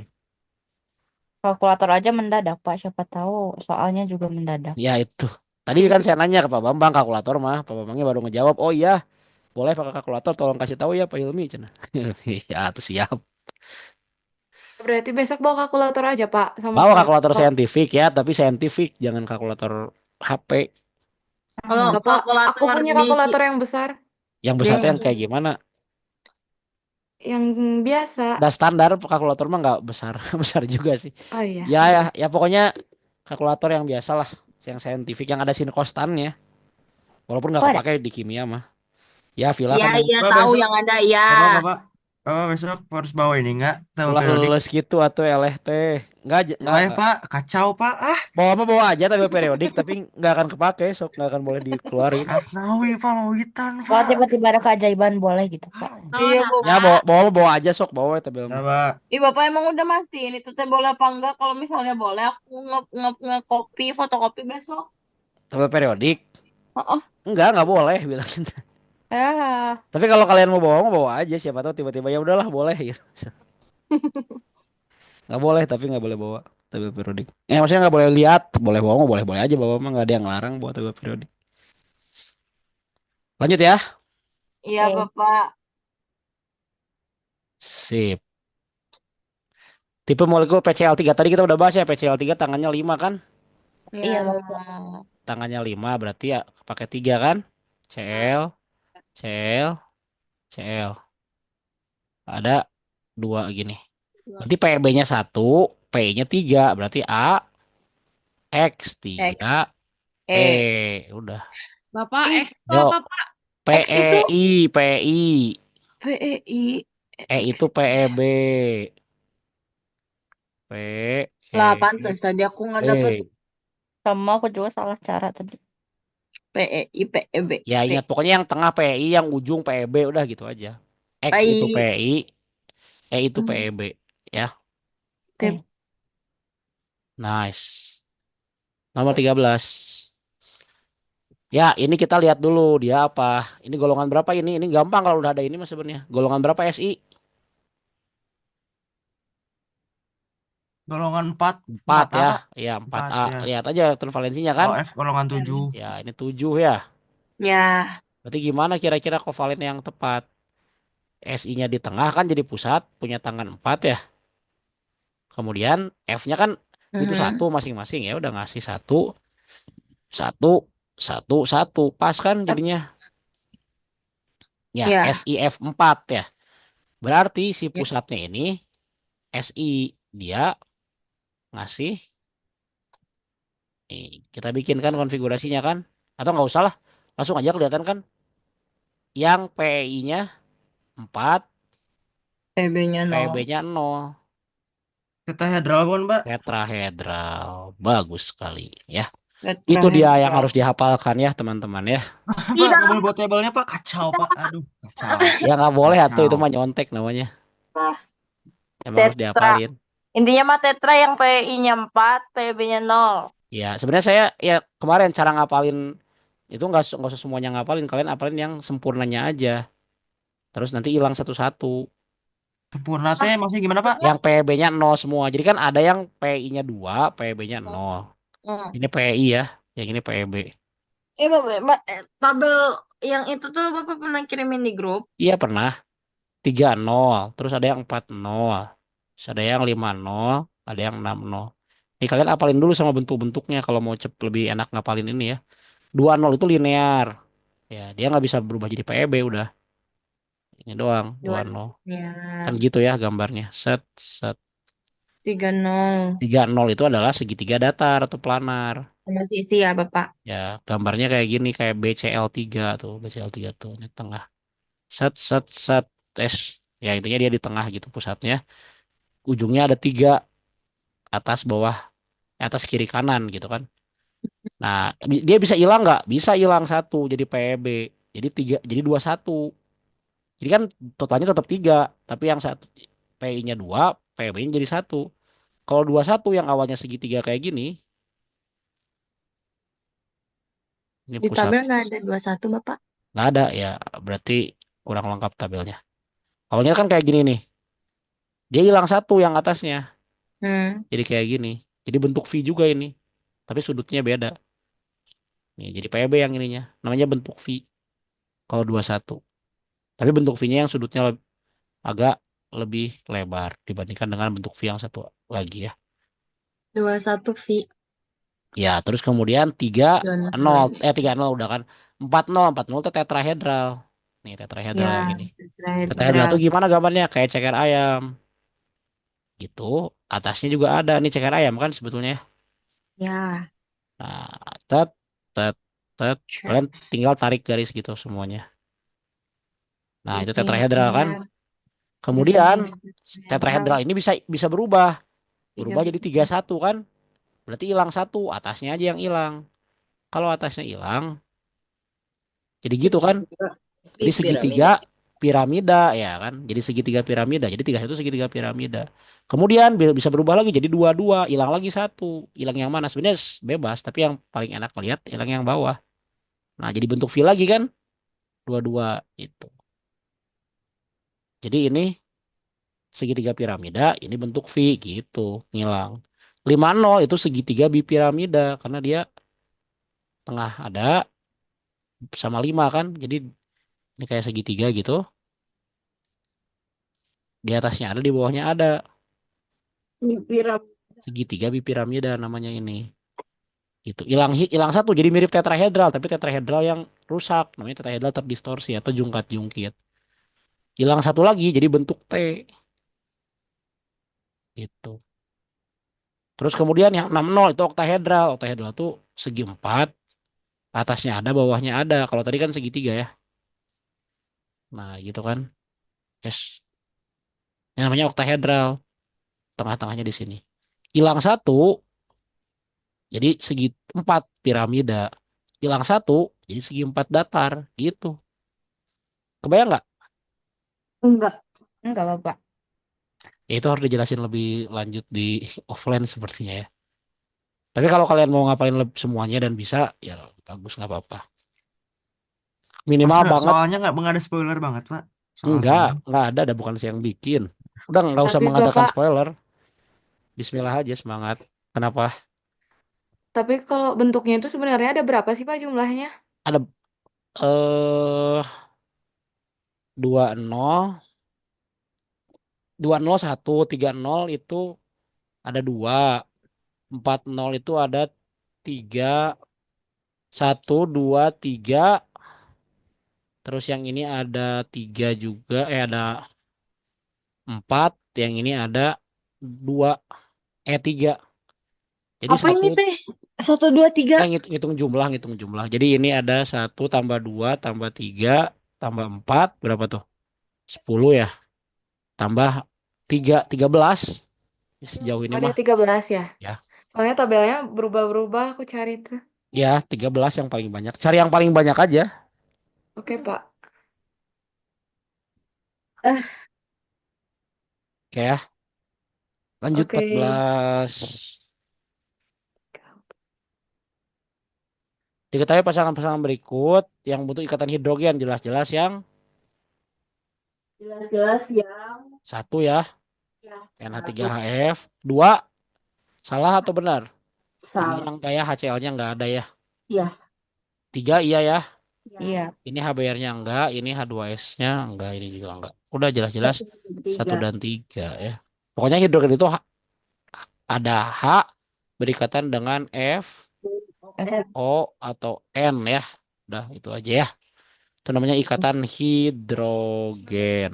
Kalkulator aja mendadak Pak, siapa tahu soalnya juga mendadak. Ya itu. Tadi kan saya nanya ke Pak Bambang kalkulator mah, Pak Bambangnya baru ngejawab, oh iya, boleh pakai kalkulator, tolong kasih tahu ya Pak Hilmi, cina. Ya, tuh siap. Berarti besok bawa kalkulator aja, Pak, sama Bawa kartu. kalkulator saintifik ya, tapi saintifik, jangan kalkulator HP. Kalau Bapak, aku kalkulator punya di kalkulator yang besar, Yang besar tuh yang kayak gimana? yang biasa. Nggak standar, kalkulator mah nggak besar, besar juga sih. Oh iya, Ya ya, iya. ya pokoknya kalkulator yang biasa lah, yang saintifik, yang ada sin kostannya. Walaupun nggak Oh ada. kepake di kimia mah. Ya, Villa Iya, kan yang iya Bapak tahu besok, yang ada ya. Bapak besok harus bawa ini nggak? Tabel ulah periodik. leles gitu atau eleh teh. Nggak, Boleh Pak, kacau Pak. bawa mah bawa aja tabel periodik, tapi nggak akan kepake, sok nggak akan boleh dikeluarin. Asnawi Pak, mau hitam Kalau Pak. tiba-tiba ada keajaiban boleh gitu, Pak. Iya, Nah, Bu. Ya bawa aja sok bawa tabel mah. Coba. Ih, Bapak emang udah mastiin itu teh boleh apa enggak? Kalau misalnya boleh, aku nge-copy, fotokopi besok. Tabel periodik. Oh, Nggak boleh bilang. Ah, Tapi kalau kalian mau bawa aja, siapa tahu tiba-tiba ya udahlah boleh gitu. Nggak boleh, tapi nggak boleh bawa tabel periodik. Maksudnya nggak boleh lihat, boleh bawa mah boleh boleh aja bawa mah, nggak ada yang larang bawa tabel periodik. Lanjut ya. iya, oke. Bapak. Sip. Tipe molekul PCl3 tadi kita udah bahas ya, PCl3 tangannya 5 kan? Iya. Iya, Bapak. Tangannya 5 berarti ya pakai 3 kan? Cl, Cl, Cl. Ada 2 gini. Berarti PB-nya 1, P-nya 3, berarti A, X, X, 3, E. Udah. Bapak, Ih, X itu Yuk, apa, Pak? X itu PEI. PEI. E itu PEB. P, Lah, E, pantas tadi aku nggak dapet B. Sama aku juga salah cara tadi. PEI, PEB. Ya P. ingat pokoknya yang tengah PI, yang ujung PEB, udah gitu aja. X itu PEI. PI, E itu Hmm, PEB. Ya, sip. Oke. nice. Nomor 13. Ya, ini kita lihat dulu dia apa. Ini golongan berapa ini? Ini gampang kalau udah ada ini mas sebenarnya. Golongan berapa SI? Golongan 4, 4 4A ya. Pak. Ya, 4A. 4 ya. Lihat aja turvalensinya kan. Kalau F golongan 7. Ya, ini 7 ya. Ya. Berarti gimana kira-kira kovalen yang tepat? SI-nya di tengah kan jadi pusat, punya tangan 4 ya. Kemudian F-nya kan butuh Mhm. 1 masing-masing, ya udah ngasih 1, 1, 1, 1. Pas kan jadinya. Ya, Ya. SIF 4 ya. Berarti si Ya. pusatnya ini SI, dia ngasih, kita bikin kan konfigurasinya kan, atau nggak usah lah, langsung aja kelihatan kan, yang PI-nya 4, PB-nya 0. PB-nya 0. Tetrahedral bukan Pak? Tetrahedral, bagus sekali ya. Itu dia yang Tetrahedral. harus dihafalkan ya teman-teman ya. Pak, nggak Tidak. boleh bawa tabelnya Pak. Kacau Pak. Aduh, kacau. Ya nggak boleh atau Kacau. itu mah nyontek namanya, emang harus Tetra. dihafalin. Intinya mah tetra yang PI-nya 4, PB-nya 0. Ya sebenarnya saya ya kemarin cara ngapalin itu nggak usah semuanya ngapalin, kalian apalin yang sempurnanya aja, terus nanti hilang satu-satu. Sempurna teh maksudnya gimana Pak? Yang PB-nya 0 semua. Jadi kan ada yang PI-nya 2, PB-nya 0. Hmm. Ini PI ya, yang ini PB. Bapak, tabel yang itu tuh Bapak pernah kirimin di grup. Iya pernah. 3-0, terus ada yang 4-0, terus ada yang 5-0, ada yang 6-0. Ini kalian apalin dulu sama bentuk-bentuknya kalau mau lebih enak ngapalin ini ya. 2-0 itu linear. Ya, dia nggak bisa berubah jadi PEB udah. Ini doang, 2-0. Kan Ya. gitu ya gambarnya. Set, set. 30. 3-0 itu adalah segitiga datar atau planar. Sama sisi ya Bapak. Ya, gambarnya kayak gini, kayak BCL3 tuh, BCL3 tuh, ini tengah. Set, set, set, tes. Ya, intinya dia di tengah gitu pusatnya. Ujungnya ada 3, atas, bawah, atas, kiri, kanan gitu kan. Nah, dia bisa hilang nggak? Bisa hilang 1, jadi PEB. Jadi 3, jadi 21. Jadi kan totalnya tetap 3, tapi yang satu PI-nya 2, PEB-nya jadi 1. Kalau 21 yang awalnya segitiga kayak gini, ini Di pusat. tabel nggak ada 21 Bapak. Nggak ada ya, berarti kurang lengkap tabelnya. Kalau kan kayak gini nih, dia hilang 1 yang atasnya. Hmm. Jadi kayak gini. Jadi bentuk V juga ini. Tapi sudutnya beda. Nih, jadi PB yang ininya. Namanya bentuk V. Kalau 21. Tapi bentuk V-nya yang sudutnya agak lebih lebar dibandingkan dengan bentuk V yang satu lagi ya. 21 V. Ya, terus kemudian tiga Donat nol, lagi. 3-0 udah kan. 4-0 itu tetrahedral. Nih tetrahedral Ya, yang ini. Tetrahedral tetrahedral. tuh gimana gambarnya? Kayak ceker ayam. Gitu. Atasnya juga ada nih ceker ayam kan sebetulnya. Ya, Nah, tet, tet, tet. check. Kalian tinggal tarik garis gitu semuanya. Nah, itu Oke, tetrahedral kan. siap. Kemudian Biasanya tetrahedral. tetrahedral ini bisa bisa berubah. Tiga Berubah jadi bisa. 31 kan. Berarti hilang satu, atasnya aja yang hilang. Kalau atasnya hilang, jadi gitu kan. Di Jadi segitiga piramida. piramida ya kan. Jadi segitiga piramida. Jadi 31 segitiga piramida. Kemudian bisa berubah lagi jadi 22, hilang lagi satu. Hilang yang mana? Sebenarnya bebas, tapi yang paling enak lihat hilang yang bawah. Nah, jadi bentuk V lagi kan? Dua-dua itu. Jadi ini segitiga piramida, ini bentuk V gitu, ngilang. 50 itu segitiga bipiramida karena dia tengah ada sama 5 kan. Jadi ini kayak segitiga gitu. Di atasnya ada, di bawahnya ada. Di piramida. Segitiga bipiramida namanya ini. Gitu. Hilang satu jadi mirip tetrahedral, tapi tetrahedral yang rusak namanya tetrahedral terdistorsi atau jungkat-jungkit. Hilang satu lagi jadi bentuk T gitu. Terus kemudian yang 60 itu oktahedral. Oktahedral itu segi empat, atasnya ada, bawahnya ada. Kalau tadi kan segitiga ya. Nah, gitu kan. Yes. Yang namanya oktahedral, tengah-tengahnya di sini. Hilang satu jadi segi empat piramida. Hilang satu jadi segi empat datar gitu. Kebayang nggak? Enggak. Enggak, Bapak. Ya, itu harus dijelasin lebih lanjut di offline sepertinya ya. Tapi kalau kalian mau ngapalin semuanya dan bisa, ya bagus nggak apa-apa. Minimal Maksudnya banget, soalnya nggak ada spoiler banget, Pak. Soal-soalnya. nggak ada bukan saya yang bikin. Udah nggak usah Tapi mengatakan Bapak, spoiler. Bismillah aja semangat. Kenapa? tapi kalau bentuknya itu sebenarnya ada berapa sih Pak jumlahnya? Ada 20, 201, 30 itu ada dua, 40 itu ada tiga, satu, dua, tiga. Terus yang ini ada tiga juga, ada empat, yang ini ada dua, tiga. Jadi Apa satu, ini teh? Satu, dua, tiga. ngitung jumlah. Jadi ini ada satu tambah dua tambah tiga tambah empat berapa tuh? 10 ya. Tambah tiga, 13. Sejauh ini Oh, ada mah 13 ya? ya. Soalnya tabelnya berubah-berubah aku cari tuh. Ya 13 yang paling banyak. Cari yang paling banyak aja. Oke Pak. Eh, Oke ya. Lanjut Oke. 14. Diketahui pasangan-pasangan berikut yang butuh ikatan hidrogen jelas-jelas yang jelas-jelas yang satu ya, ya, satu. NH3HF, dua salah atau benar? Ini Salah. yang kayak HCl-nya nggak ada ya. Ya. Tiga iya ya. Iya. Ini HBr-nya enggak, ini H2S-nya enggak, ini juga enggak. Udah jelas-jelas Satu, satu tiga. dan tiga ya. Pokoknya hidrogen itu ada H berikatan dengan F, F. O, atau N ya. Udah itu aja ya. Itu namanya ikatan hidrogen.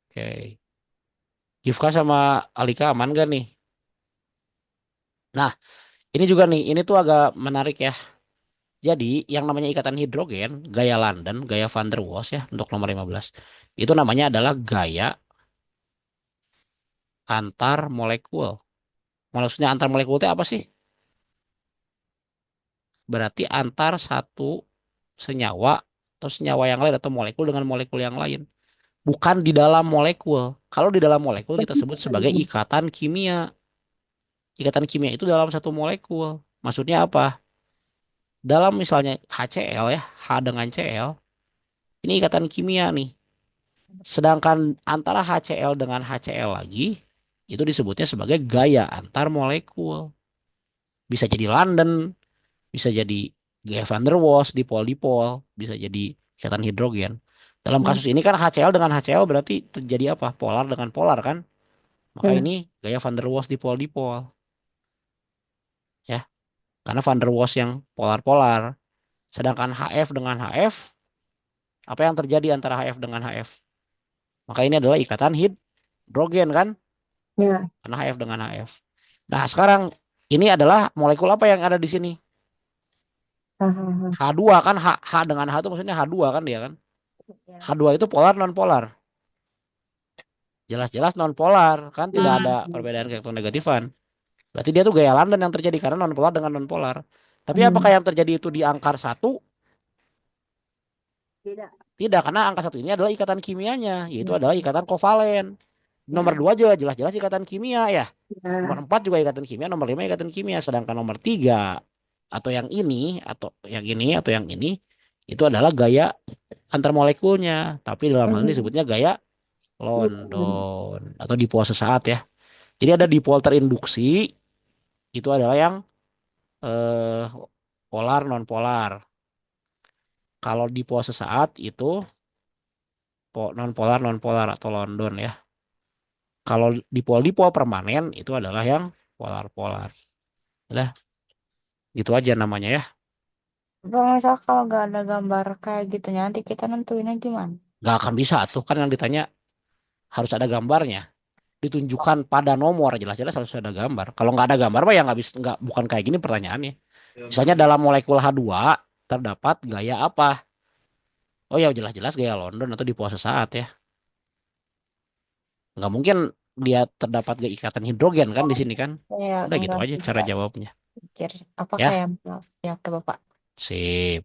Oke. Gifka sama Alika aman gak nih? Nah, ini juga nih, ini tuh agak menarik ya. Jadi, yang namanya ikatan hidrogen, gaya London, gaya van der Waals ya, untuk nomor 15. Itu namanya adalah gaya antar molekul. Maksudnya antar molekul itu apa sih? Berarti antar satu senyawa atau senyawa yang lain atau molekul dengan molekul yang lain. Bukan di dalam molekul. Kalau di dalam molekul kita sebut sebagai ikatan kimia. Ikatan kimia itu dalam satu molekul. Maksudnya apa? Dalam misalnya HCl ya, H dengan Cl, ini ikatan kimia nih. Sedangkan antara HCl dengan HCl lagi, itu disebutnya sebagai gaya antar molekul. Bisa jadi London, bisa jadi gaya van der Waals, dipol-dipol, bisa jadi ikatan hidrogen. Dalam Hmm. kasus ini kan HCl dengan HCl berarti terjadi apa? Polar dengan polar kan? Maka Hmm. ini gaya van der Waals dipol-dipol ya. Karena van der Waals yang polar-polar. Sedangkan HF dengan HF, apa yang terjadi antara HF dengan HF? Maka ini adalah ikatan hidrogen kan? Ya. Karena HF dengan HF. Nah, sekarang ini adalah molekul apa yang ada di sini? Hahaha. H2 kan, H dengan H itu maksudnya H2 kan dia kan? Ya. H2 itu polar non polar. Jelas-jelas non polar kan tidak Hmm. ada perbedaan elektronegatifan. Berarti dia tuh gaya London yang terjadi karena non polar dengan non polar. Tapi apakah Hmm. yang terjadi itu di angkar satu? Tidak. Tidak, karena angka satu ini adalah ikatan kimianya, yaitu Ya. adalah ikatan kovalen. Nomor Ya. dua juga jelas-jelas ikatan kimia ya. Nomor Ya. 4 juga ikatan kimia, nomor 5 ikatan kimia. Sedangkan nomor 3 atau yang ini atau yang ini atau yang ini itu adalah gaya antar molekulnya. Tapi dalam hal ini Hmm. disebutnya gaya London atau dipol sesaat ya. Jadi ada dipol terinduksi itu adalah yang eh, polar non polar. Kalau dipol sesaat itu non polar atau London ya. Kalau dipol permanen itu adalah yang polar polar. Udah gitu aja namanya ya. Kalau misal kalau nggak ada gambar kayak gitu, nanti kita nentuinnya gimana? Nggak akan bisa tuh kan yang ditanya harus ada gambarnya. Ditunjukkan pada nomor jelas-jelas harus ada gambar. Kalau nggak ada gambar mah ya nggak bisa nggak bukan kayak gini pertanyaannya. Misalnya dalam molekul H2 terdapat gaya apa? Oh ya jelas-jelas gaya London atau dipol sesaat ya. Nggak mungkin dia terdapat gaya ikatan hidrogen kan di sini kan. Ya, Udah gitu enggak aja cara juga jawabnya. pikir apa Ya, kayak ya ke Bapak. sip.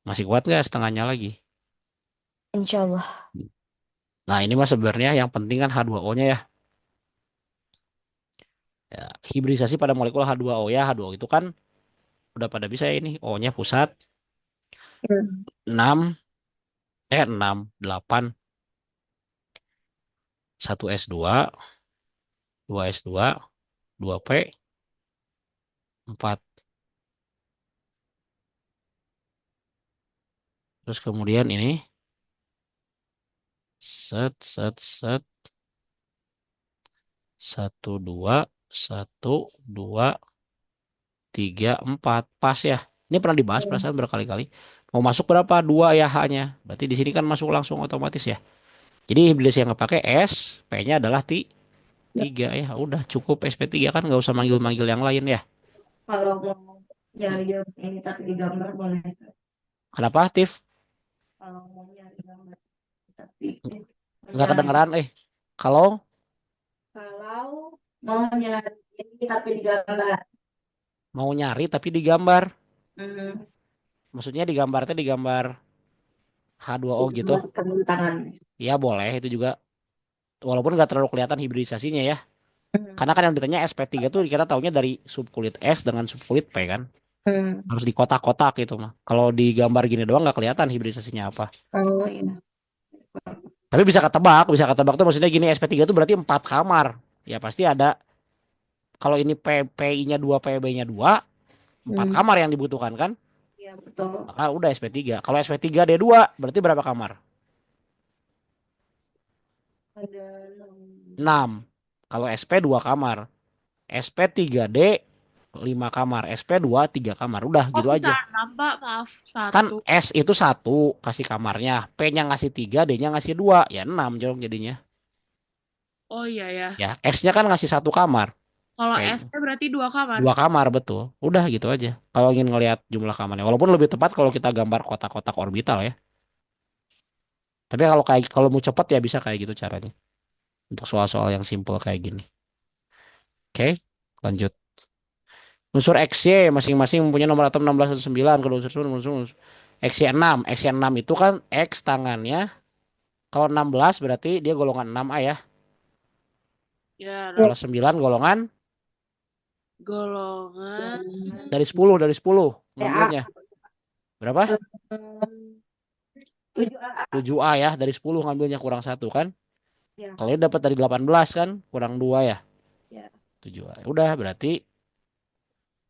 Masih kuat nggak setengahnya lagi? Insya Allah. Nah ini mah sebenarnya yang penting kan H2O-nya ya. Ya, hibridisasi pada molekul H2O ya. H2O itu kan udah pada bisa ya ini. O-nya pusat Hmm. 6 6 8 1S2 2S2 2P 4. Terus kemudian ini set set set 1 2 1 2 3 4 pas ya. Ini pernah dibahas Hmm. perasaan berkali-kali. Mau masuk berapa? 2 ya H-nya. Berarti di sini kan masuk langsung otomatis ya. Jadi hibridasi yang kepake S, P-nya adalah 3 ya. Udah cukup SP3 kan nggak usah manggil-manggil yang lain ya. Kalau mau nyari ini tapi digambar boleh. Kenapa aktif? Kalau mau nyari gambar tapi Nggak nyari. kedengeran Kalau Kalau mau nyari ini tapi digambar. mau nyari tapi digambar. Hmm. Maksudnya digambar H2O gitu. Digambar tangan. Ya boleh itu juga. Walaupun nggak terlalu kelihatan hibridisasinya ya. Hmm. Karena kan yang ditanya SP3 tuh kita taunya dari subkulit S dengan subkulit P kan. Hmm. Harus di kotak-kotak gitu mah. Kalau digambar gini doang nggak kelihatan hibridisasinya apa. Oh iya. Tapi bisa ketebak tuh maksudnya gini SP3 tuh berarti 4 kamar. Ya pasti ada kalau ini PI-nya 2, PB-nya 2, 4 Hmm. kamar yang dibutuhkan kan. Iya betul. Maka udah SP3. Kalau SP3D2 berarti berapa kamar? Ada 6. Kalau SP 2 kamar. SP3D 5 kamar. SP2 3 kamar. Udah Oh, gitu bisa aja. 6, Pak. Maaf, Kan 1. S itu 1 kasih kamarnya. P-nya ngasih 3, D-nya ngasih 2. Ya 6 jong jadinya. Oh iya ya. Ya S-nya kan ngasih 1 kamar. Kalau P SP berarti 2 kamar. 2 kamar betul. Udah gitu aja. Kalau ingin ngelihat jumlah kamarnya. Walaupun lebih tepat kalau kita gambar kotak-kotak orbital ya. Tapi kalau mau cepet ya bisa kayak gitu caranya. Untuk soal-soal yang simple kayak gini. Oke, lanjut. Unsur XY masing-masing mempunyai nomor atom 16 dan 9. Kalau unsur XY 6. XY 6 itu kan X tangannya. Kalau 16 berarti dia golongan 6A ya. Ya, Kalau 9 golongan golongan dari 10 A. ngambilnya. Berapa? 7A. 7A ya. Dari 10 ngambilnya kurang 1 kan. Ya. Kalau ini dapat dari 18 kan. Kurang 2 ya. Ya. 7A. Udah berarti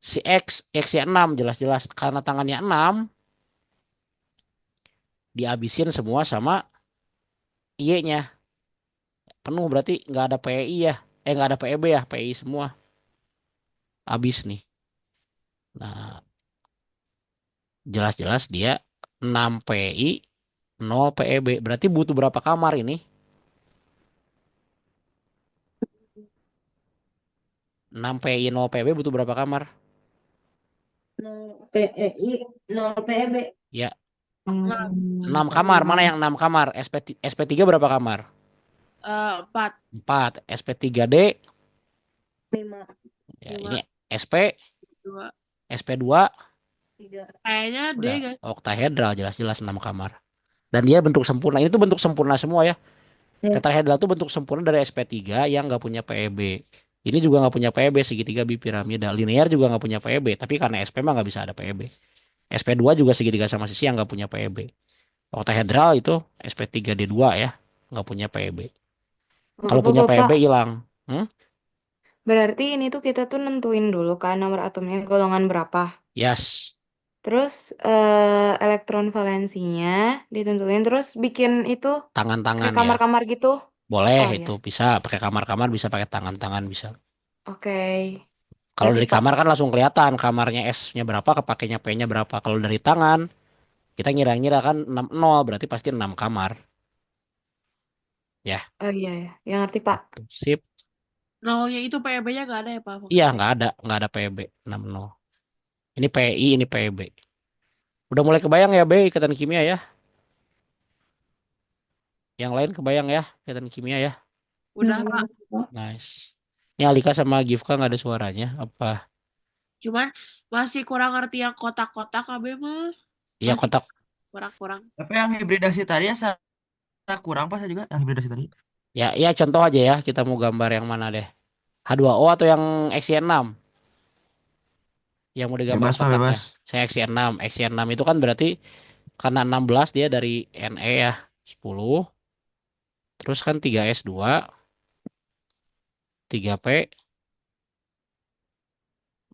si X. X-nya 6 jelas-jelas. Karena tangannya 6. dihabisin semua sama Y-nya. Penuh berarti nggak ada PI ya. Nggak ada PEB ya, PI semua. Habis nih. Nah, jelas-jelas dia 6 PI, 0 PEB. Berarti butuh berapa kamar ini? 6 PI, 0 PEB butuh berapa kamar? 0 PEI, 0 PEB. Ya, Nah, 6 kamar. Mana yang 6 kamar? SP3 berapa kamar? 4, 4. SP3D. 5, Ya, 5, ini SP, 2. SP2. 3. Kayaknya D Udah, guys. oktahedral jelas-jelas 6 kamar. Dan dia bentuk sempurna. Ini tuh bentuk sempurna semua ya. Ya. Tetrahedral itu bentuk sempurna dari SP3 yang nggak punya PEB. Ini juga nggak punya PEB, segitiga bipiramida. Linear juga nggak punya PEB, tapi karena SP mah nggak bisa ada PEB. SP2 juga segitiga sama sisi yang nggak punya PEB. Oktahedral itu SP3D2 ya, nggak punya PEB. Kalau punya PEB Bapak, hilang. Hmm? berarti ini tuh kita tuh nentuin dulu kan nomor atomnya golongan berapa. Yes, Terus elektron valensinya ditentuin. Terus bikin itu kayak tangan-tangan ya. kamar-kamar gitu. Boleh Oh ya, itu bisa pakai kamar-kamar, bisa pakai tangan-tangan bisa. oke. Kalau Berarti dari Pak, kamar kan langsung kelihatan kamarnya S-nya berapa, kepakainya P-nya berapa. Kalau dari tangan, kita ngira-ngira kan 60 berarti pasti 6 kamar. Ya, oh iya ya, yang ngerti Pak. gitu. Sip. Nolnya itu PEB-nya nggak ada ya Pak Iya, maksudnya? nggak ada PB 60. Ini PI, ini PB. Udah mulai kebayang ya B, ikatan kimia ya. Yang lain kebayang ya, ikatan kimia ya. Udah Pak. Nice. Ini Alika sama Gifka nggak ada suaranya, apa? Cuman masih kurang ngerti yang kotak-kotak KB mah. Iya Masih kotak. kurang-kurang. Tapi yang hibridasi tadi ya saya kurang pas juga yang hibridasi tadi. Ya, ya contoh aja ya, kita mau gambar yang mana deh? H2O atau yang XY6? Yang mau digambar Bebas Pak, kotaknya. bebas. Saya XY6. XY6 itu kan berarti karena 16 dia dari Ne ya, 10. Terus kan 3S2, 3P,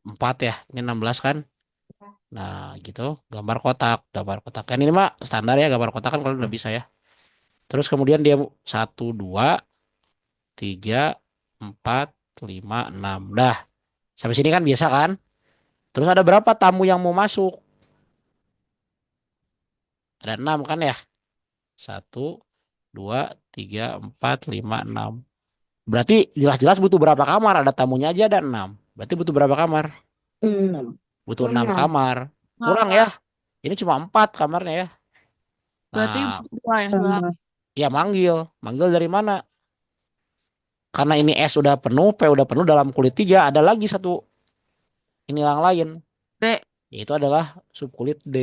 4 ya. Ini 16 kan? Nah, gitu. Gambar kotak, gambar kotak. Kan ini mah standar ya, gambar kotak kan kalau udah bisa ya. Terus kemudian dia 1, 2, 3, 4, 5, 6. Dah. Sampai sini kan biasa kan? Terus ada berapa tamu yang mau masuk? Ada 6 kan ya? 1, 2, 3, 4, 5, 6. Berarti jelas-jelas butuh berapa kamar? Ada tamunya aja ada 6. Berarti butuh berapa kamar? 6. Butuh Tuh 6 enam. kamar. Kurang ya? Sama. Ini cuma 4 kamarnya ya. Berarti Nah, 2 ya, 2. ya manggil. Manggil dari mana? Karena ini S udah penuh, P udah penuh dalam kulit 3, ada lagi satu ini yang lain. D. Yaitu adalah subkulit D.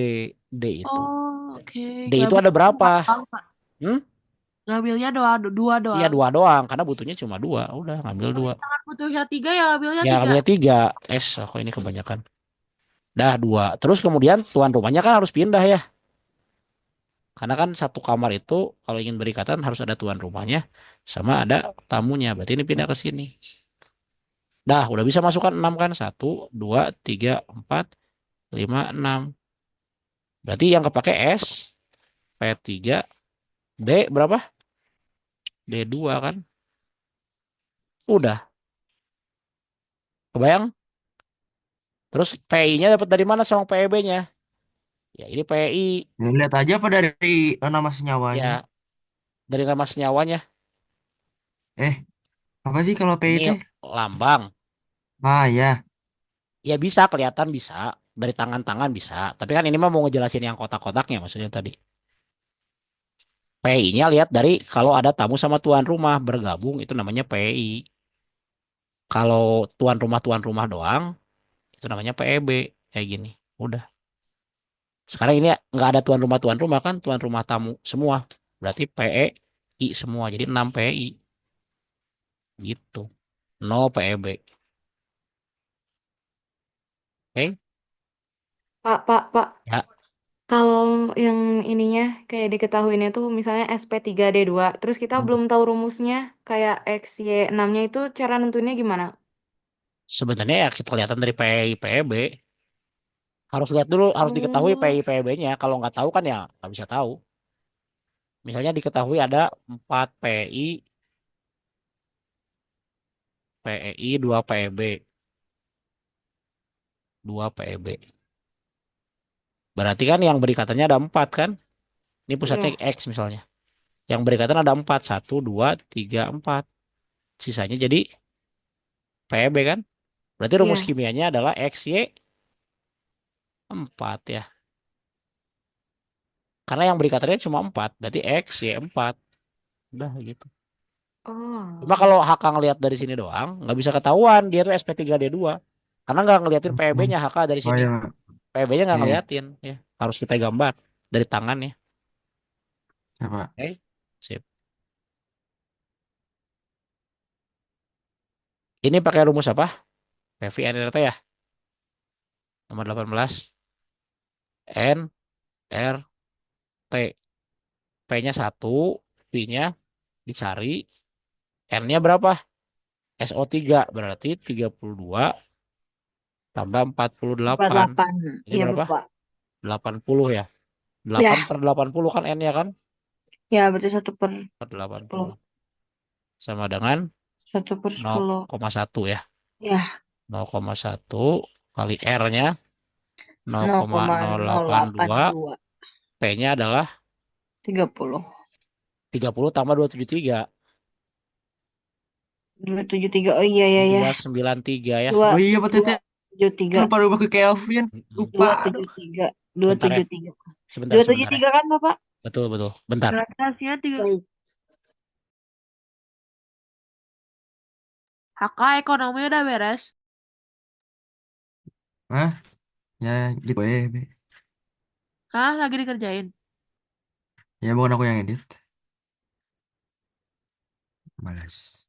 D itu. Oh, oke. D itu ada berapa? Hmm? Ngambilnya dua Iya doang. 2 doang, karena butuhnya cuma 2. Udah ngambil Kalau 2. misalkan butuhnya 3 ya ngambilnya Ya 3. ngambilnya 3. Kok ini kebanyakan. Dah 2. Terus kemudian tuan rumahnya kan harus pindah ya. Karena kan satu kamar itu kalau ingin berikatan harus ada tuan rumahnya sama ada tamunya. Berarti ini pindah ke sini. Dah, udah bisa masukkan 6 kan? 1, 2, 3, 4, 5, 6. Berarti yang kepake S, P3, D berapa? D2 kan? Udah. Kebayang? Terus PI-nya dapat dari mana sama PEB-nya? Ya, ini PI. Ya, lihat aja apa dari nama senyawanya. Ya, dari nama senyawanya. Eh, apa sih kalau Ini PIT? lambang. Ah ya, Ya bisa kelihatan bisa. Dari tangan-tangan bisa. Tapi kan ini mah mau ngejelasin yang kotak-kotaknya maksudnya tadi. PI-nya lihat dari kalau ada tamu sama tuan rumah bergabung itu namanya PI. Kalau tuan rumah doang itu namanya PEB kayak gini. Udah. Sekarang ini nggak ada tuan rumah kan tuan rumah tamu semua. Berarti PEI semua. Jadi 6 PI gitu. No PEB. Oke? Pak. Ya. Kalau yang ininya kayak diketahuinya tuh misalnya SP3D2, terus kita belum tahu rumusnya kayak XY6-nya itu cara nentuinnya gimana? Sebenarnya ya kita kelihatan dari PEI PEB. Harus lihat dulu, harus diketahui Oh, PEI PEB-nya. Kalau nggak tahu kan ya nggak bisa tahu. Misalnya diketahui ada 4 PI, 2 PEB, 2 PEB. Berarti kan yang berikatannya ada 4 kan? Ini pusatnya Iya, X misalnya. Yang berikatan ada 4. 1, 2, 3, 4. Sisanya jadi PEB kan? Berarti rumus iya. kimianya adalah XY4 ya. Karena yang berikatannya cuma 4. Berarti XY4. Udah gitu. Cuma Oh, kalau HK ngelihat dari sini doang, nggak bisa ketahuan dia tuh SP3D2. Karena nggak ngeliatin Hmm. PEB-nya HK dari Oh sini. ya, Pak. PEB-nya nggak Iya, ngeliatin. Ya. Harus kita gambar dari tangan ya. ya, Pak. Oke. Sip. Ini pakai rumus apa? PV NRT ya. Nomor 18. N, R, T. P-nya 1, P-nya dicari. N-nya berapa? SO3 berarti 32 tambah 48. 48. Ini Iya, berapa? Bapak. 80 ya. Ya, 8/80 kan N-nya kan? ya berarti 1/10. Per 80. Sama dengan 1/10. 0,1 ya. Ya, 0,1 kali R-nya 0,082. 0,082. P-nya adalah 30. 30 tambah 273. 273. Oh iya, iya, ya. 293 ya. Dua, Oh iya, Pak dua Tete. tujuh tiga, Lupa rubah ke Kelvin. Mm-mm. Lupa. dua Aduh. tujuh tiga, dua Bentar ya. tujuh tiga, Sebentar, dua tujuh sebentar ya. tiga kan, Bapak? Betul, betul. Bentar. Berarti hasilnya Baik. HK ekonomi udah beres. Hah? Ya, gitu ya, Be. Hah, lagi dikerjain. Ya, bukan aku yang edit. Malas.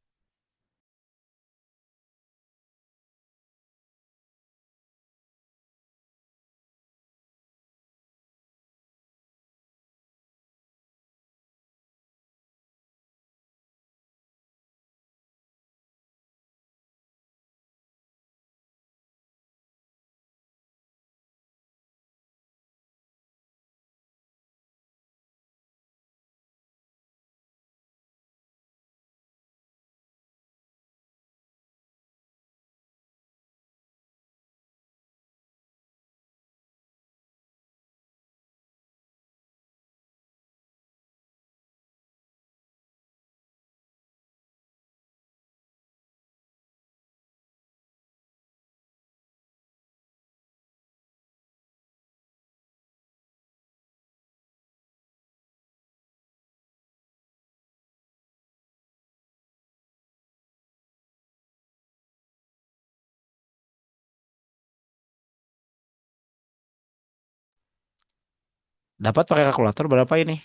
Dapat pakai kalkulator berapa ini?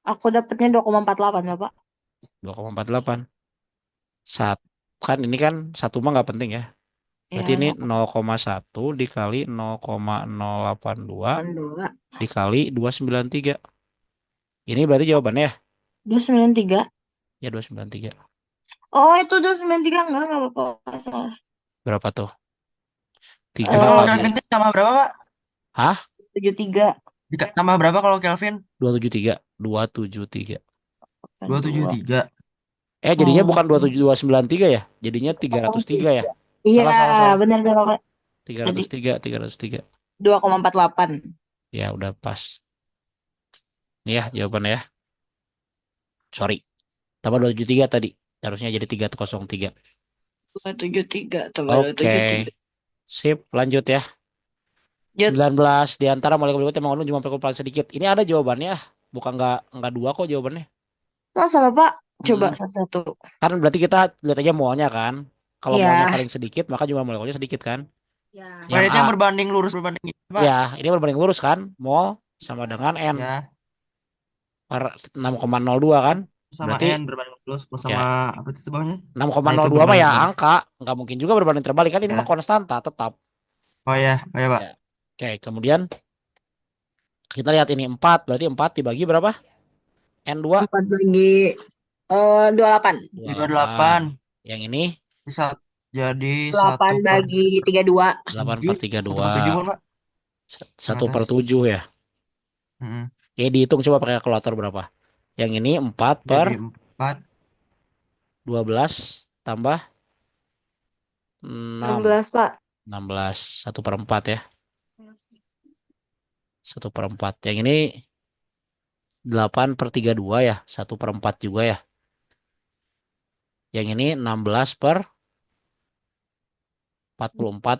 Aku dapatnya 2,48, Bapak. 2,48. Saat kan ini kan satu mah nggak penting ya. Berarti Ya, ini 0,1 dikali 0,082 0,2. dikali 293. Ini berarti jawabannya ya? 293. Ya 293. Oh, itu 293. Enggak, Bapak. Nggak salah. Berapa tuh? 3 Coba kalau Eh, kali. Kelvin itu tambah berapa, Pak? Hah? 73. Tambah berapa kalau Kelvin? 273. 273. 2. 273. Jadinya Oh, bukan 27293 ya? Jadinya 303 ya? iya, Salah, salah, salah. benar deh, Bapak. Tadi 303, 303. 2,48. Ya udah pas. Ini ya jawabannya ya. Sorry. Tambah 273 tadi. Harusnya jadi 303. 273 tambah Oke. 273. Sip, lanjut ya. Jod, 19 di antara molekul berikut yang mengandung jumlah molekul paling sedikit. Ini ada jawabannya. Bukan nggak dua kok jawabannya. masa Bapak? Coba Mm-mm. satu-satu. Kan berarti kita lihat aja molnya kan. Kalau molnya Ya. paling sedikit, maka jumlah molekulnya sedikit kan. Ya. Pak, Yang itu A, yang berbanding lurus berbanding ini, Pak. ya ini berbanding lurus kan. Mol sama dengan N Ya, per 6,02 kan. sama Berarti N berbanding lurus plus ya sama apa itu sebabnya? Nah, itu 6,02 mah berbanding ya terbalik. angka. Nggak mungkin juga berbanding terbalik kan. Ini mah Ya. konstanta tetap. Oh ya, Pak. Ya. Oke, kemudian kita lihat ini 4. Berarti 4 dibagi berapa? N2? 4 bagi 28. 38. Yang ini Bisa jadi 8 bagi 32. 8 per 32. 7 Pak. 1 Atas. per 7 ya. Mm-mm. Ya dihitung coba pakai kalkulator berapa? Yang ini 4 per Jadi 4. 12 tambah 6. 16, Pak. 16. 1/4 ya. 1/4. Yang ini 8/32 ya. 1/4 juga ya. Yang ini 16/44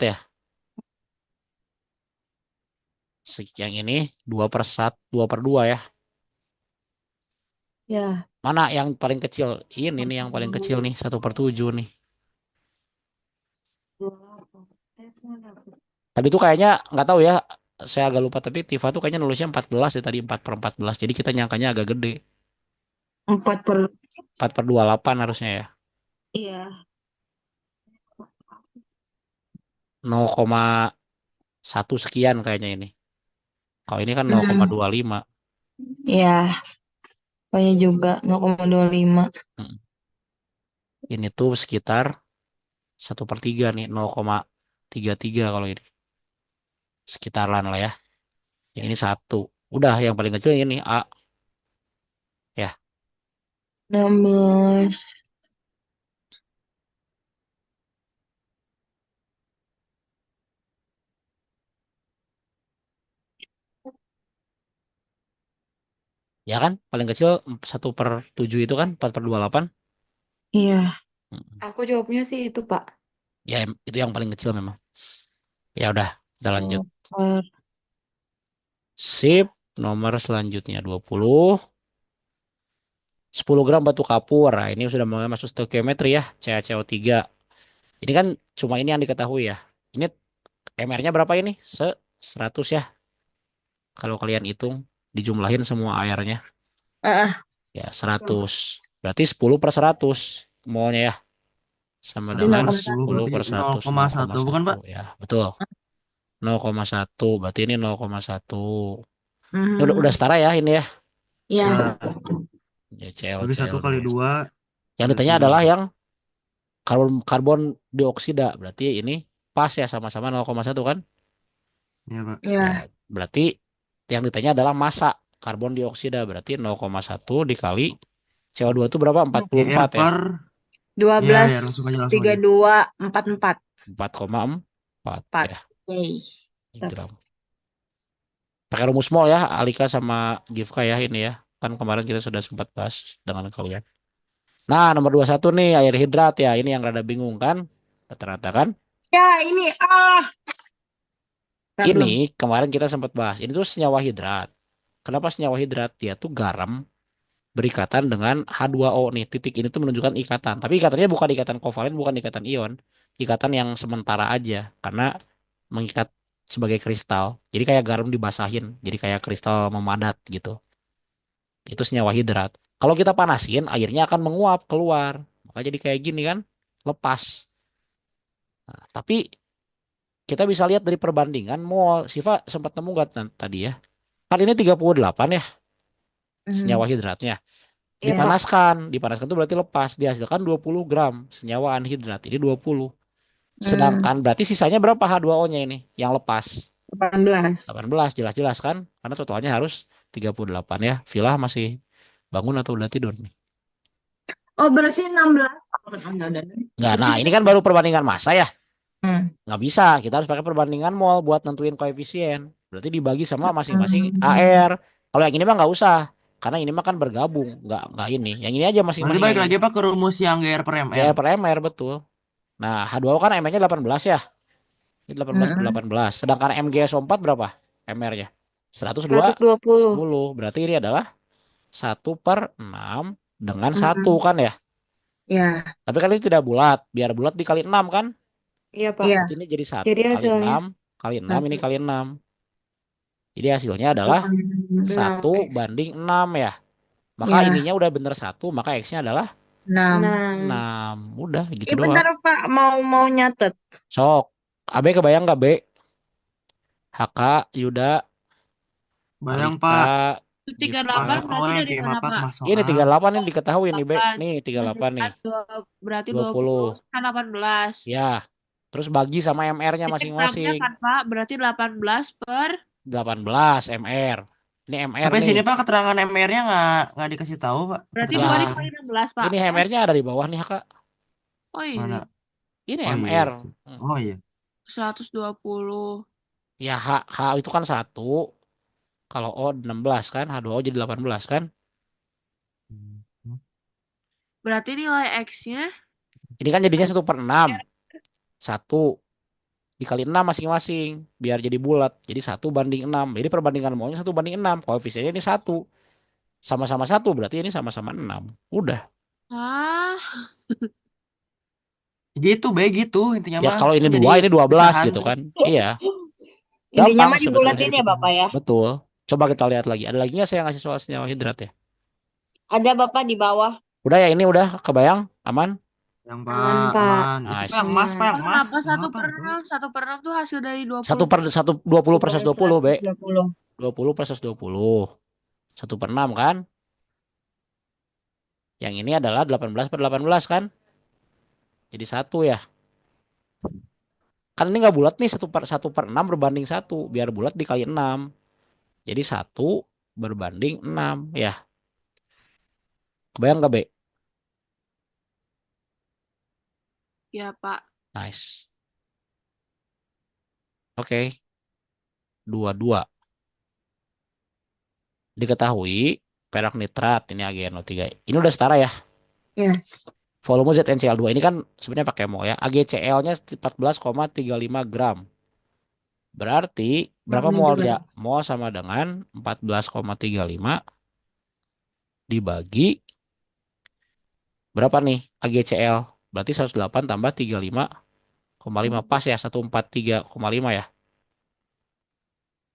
ya. Yang ini 2/1, 2/2 ya. Ya. Mana yang paling kecil? Ini nih yang paling kecil nih. 1/7 nih. Tadi tuh kayaknya nggak tahu ya. Saya agak lupa tapi Tifa tuh kayaknya nulisnya 14 ya tadi 4/14. Jadi kita nyangkanya agak gede. 4 per 4/28 harusnya ya. iya. 0,1 sekian kayaknya ini. Kalau ini kan Hmm, 0,25. iya, pokoknya juga 0,25. Hmm. Ini tuh sekitar 1/3 nih. 0,33 kalau ini. Sekitaran lah ya. Yang ini 1. Udah yang paling kecil ini A. Ya. 16. Ya kan? Paling kecil 1/7 itu kan 4/28. Iya. Hmm. Aku jawabnya sih itu, Pak. Ya itu yang paling kecil memang. Ya udah, kita lanjut. 1 per Sip, nomor selanjutnya 20. 10 gram batu kapur. Nah, ini sudah mulai masuk stoikiometri ya, CaCO3. Ini kan cuma ini yang diketahui ya. Ini MR-nya berapa ini? 100 ya. Kalau kalian hitung, dijumlahin semua airnya. ah, Ya, 100. Berarti 10/100 molnya ya. Sama jadi Satu dengan per 0,1. sepuluh 10 berarti per nol 100, koma satu bukan 0,1. Pak? Ya, betul. 0,1. Berarti ini 0,1. Ini udah Hmm, setara ya ini ya. iya. Ya, Ya, CL, bagi satu CL kali dua. dua Yang berarti ditanya adalah 2. yang karbon karbon dioksida. Berarti ini pas ya sama-sama 0,1 kan? Ya Pak. Ya, Iya. berarti yang ditanya adalah massa karbon dioksida. Berarti 0,1 dikali CO2 itu berapa? GR 44 ya. per. Ya, 12, ya, langsung aja. 32, 44. 4,4 4. ya. Yay. Gram. Pakai rumus mol ya, Alika sama Gifka ya ini ya. Kan kemarin kita sudah sempat bahas dengan kalian. Nah, nomor 21 nih, air hidrat ya. Ini yang rada bingung kan? Rata-rata kan? Ya, ini Ini belum. kemarin kita sempat bahas. Ini tuh senyawa hidrat. Kenapa senyawa hidrat? Dia tuh garam berikatan dengan H2O nih. Titik ini tuh menunjukkan ikatan. Tapi ikatannya bukan ikatan kovalen, bukan ikatan ion. Ikatan yang sementara aja. Karena mengikat sebagai kristal. Jadi kayak garam dibasahin. Jadi kayak kristal memadat gitu. Itu senyawa hidrat. Kalau kita panasin, airnya akan menguap keluar. Maka jadi kayak gini kan. Lepas. Nah, tapi kita bisa lihat dari perbandingan mol. Siva sempat nemu nggak tadi ya? Kan ini 38 ya senyawa Hmm. hidratnya. Iya, Pak. Ya, Dipanaskan itu berarti lepas. Dihasilkan 20 gram senyawa anhidrat. Ini 20. hmm, Sedangkan berarti sisanya berapa H2O-nya ini yang lepas? 18. 18 jelas-jelas kan? Karena totalnya harus 38 ya. Villa masih bangun atau udah tidur nih? Oh, berarti 16. Oh, enggak, udah. Nggak, Berarti nah ini kan baru perbandingan massa ya. hmm. Nggak bisa. Kita harus pakai perbandingan mol buat nentuin koefisien. Berarti dibagi sama masing-masing Hmm. AR. Kalau yang ini mah nggak usah. Karena ini mah kan bergabung. Nggak ini. Yang ini aja Berarti masing-masing balik yang ini. lagi Pak ke rumus yang GR per MR. GR per MR betul. Nah, H2O kan MR-nya 18 ya. Ini 18 per Hmm. 18. Sedangkan MgSO4 berapa? MR-nya. 120. 120. Berarti ini adalah 1/6 dengan satu Hmm. kan ya. Ya, Tapi kan ini tidak bulat. Biar bulat dikali 6 kan. Iya, Pak. iya. Berarti ini jadi Jadi 1 kali hasilnya 6 kali 6 ini 1 kali 6. Jadi hasilnya adalah 6 satu X. banding 6 ya. Maka Ya, ininya udah bener 1, maka X-nya adalah 6. 6. 6. Udah gitu Ih, doang. bentar Pak, mau nyatet. Sok. AB kebayang nggak B? HK, Yuda, Bayang Alika, Pak. Itu Gifka. 38 Masuk berarti oleh dari game mana, 4 Pak? mas Ini soal. 38 ini diketahui nih B. 8. Nih 38 nih. Hasilkan berarti 20 20. kan 18. Ya. Terus bagi sama MR-nya Titik 6-nya masing-masing. kan, Pak, berarti 18 per 18 MR. Ini MR Tapi nih. sini Pak keterangan MR-nya nggak dikasih tahu Pak. Berarti Ya, dibanding poin 16, Pak. ini MR-nya ada di bawah nih, Kak. Oh Mana? ini Ini Oh iya MR. itu. Oh iya. 120. Ya, H itu kan 1. Kalau O 16 kan, H2O jadi 18 kan. Berarti nilai X-nya Ini kan jadinya 1/6. 1 dikali 6 masing-masing. Biar jadi bulat. Jadi 1/6. Jadi perbandingan maunya 1/6. Koefisiennya ini 1. Sama-sama 1 berarti ini sama-sama 6. Udah. ah Gitu, baik gitu intinya Ya mah kalau ini jadi 2 ini 12 pecahan. gitu kan. Iya. Intinya Gampang mah sebetulnya. dibulatin ya Bapak ya. Betul. Coba kita lihat lagi. Ada lagi nggak saya ngasih soal senyawa hidrat ya? Ada Bapak di bawah. Udah ya, ini udah kebayang? Aman? Yang Aman, Pak, Pak. aman. Itu Nice. Pak yang emas, Pak, yang Pak, emas. kenapa Yang 1 apa per gitu? 6? 1 per 6 tuh hasil dari 1 20 per per 1 20 per 120, B. 120. 20 per 120. 1/6 kan? Yang ini adalah 18 per 18 kan? Jadi 1 ya. Kan ini nggak bulat nih, 1/6 berbanding 1. Biar bulat dikali 6. Jadi 1/6 ya. Kebayang nggak, B? Ya, Pak. Nice. Oke. 22. Diketahui perak nitrat ini AgNO3. Ini udah setara ya. Ya. Volume ZnCl2 ini kan sebenarnya pakai mol ya. AgCl-nya 14,35 gram. Berarti berapa Ini mol juga. dia? Mol sama dengan 14,35 dibagi berapa nih AgCl? Berarti 108 tambah 35,5 pas ya, 143,5 ya.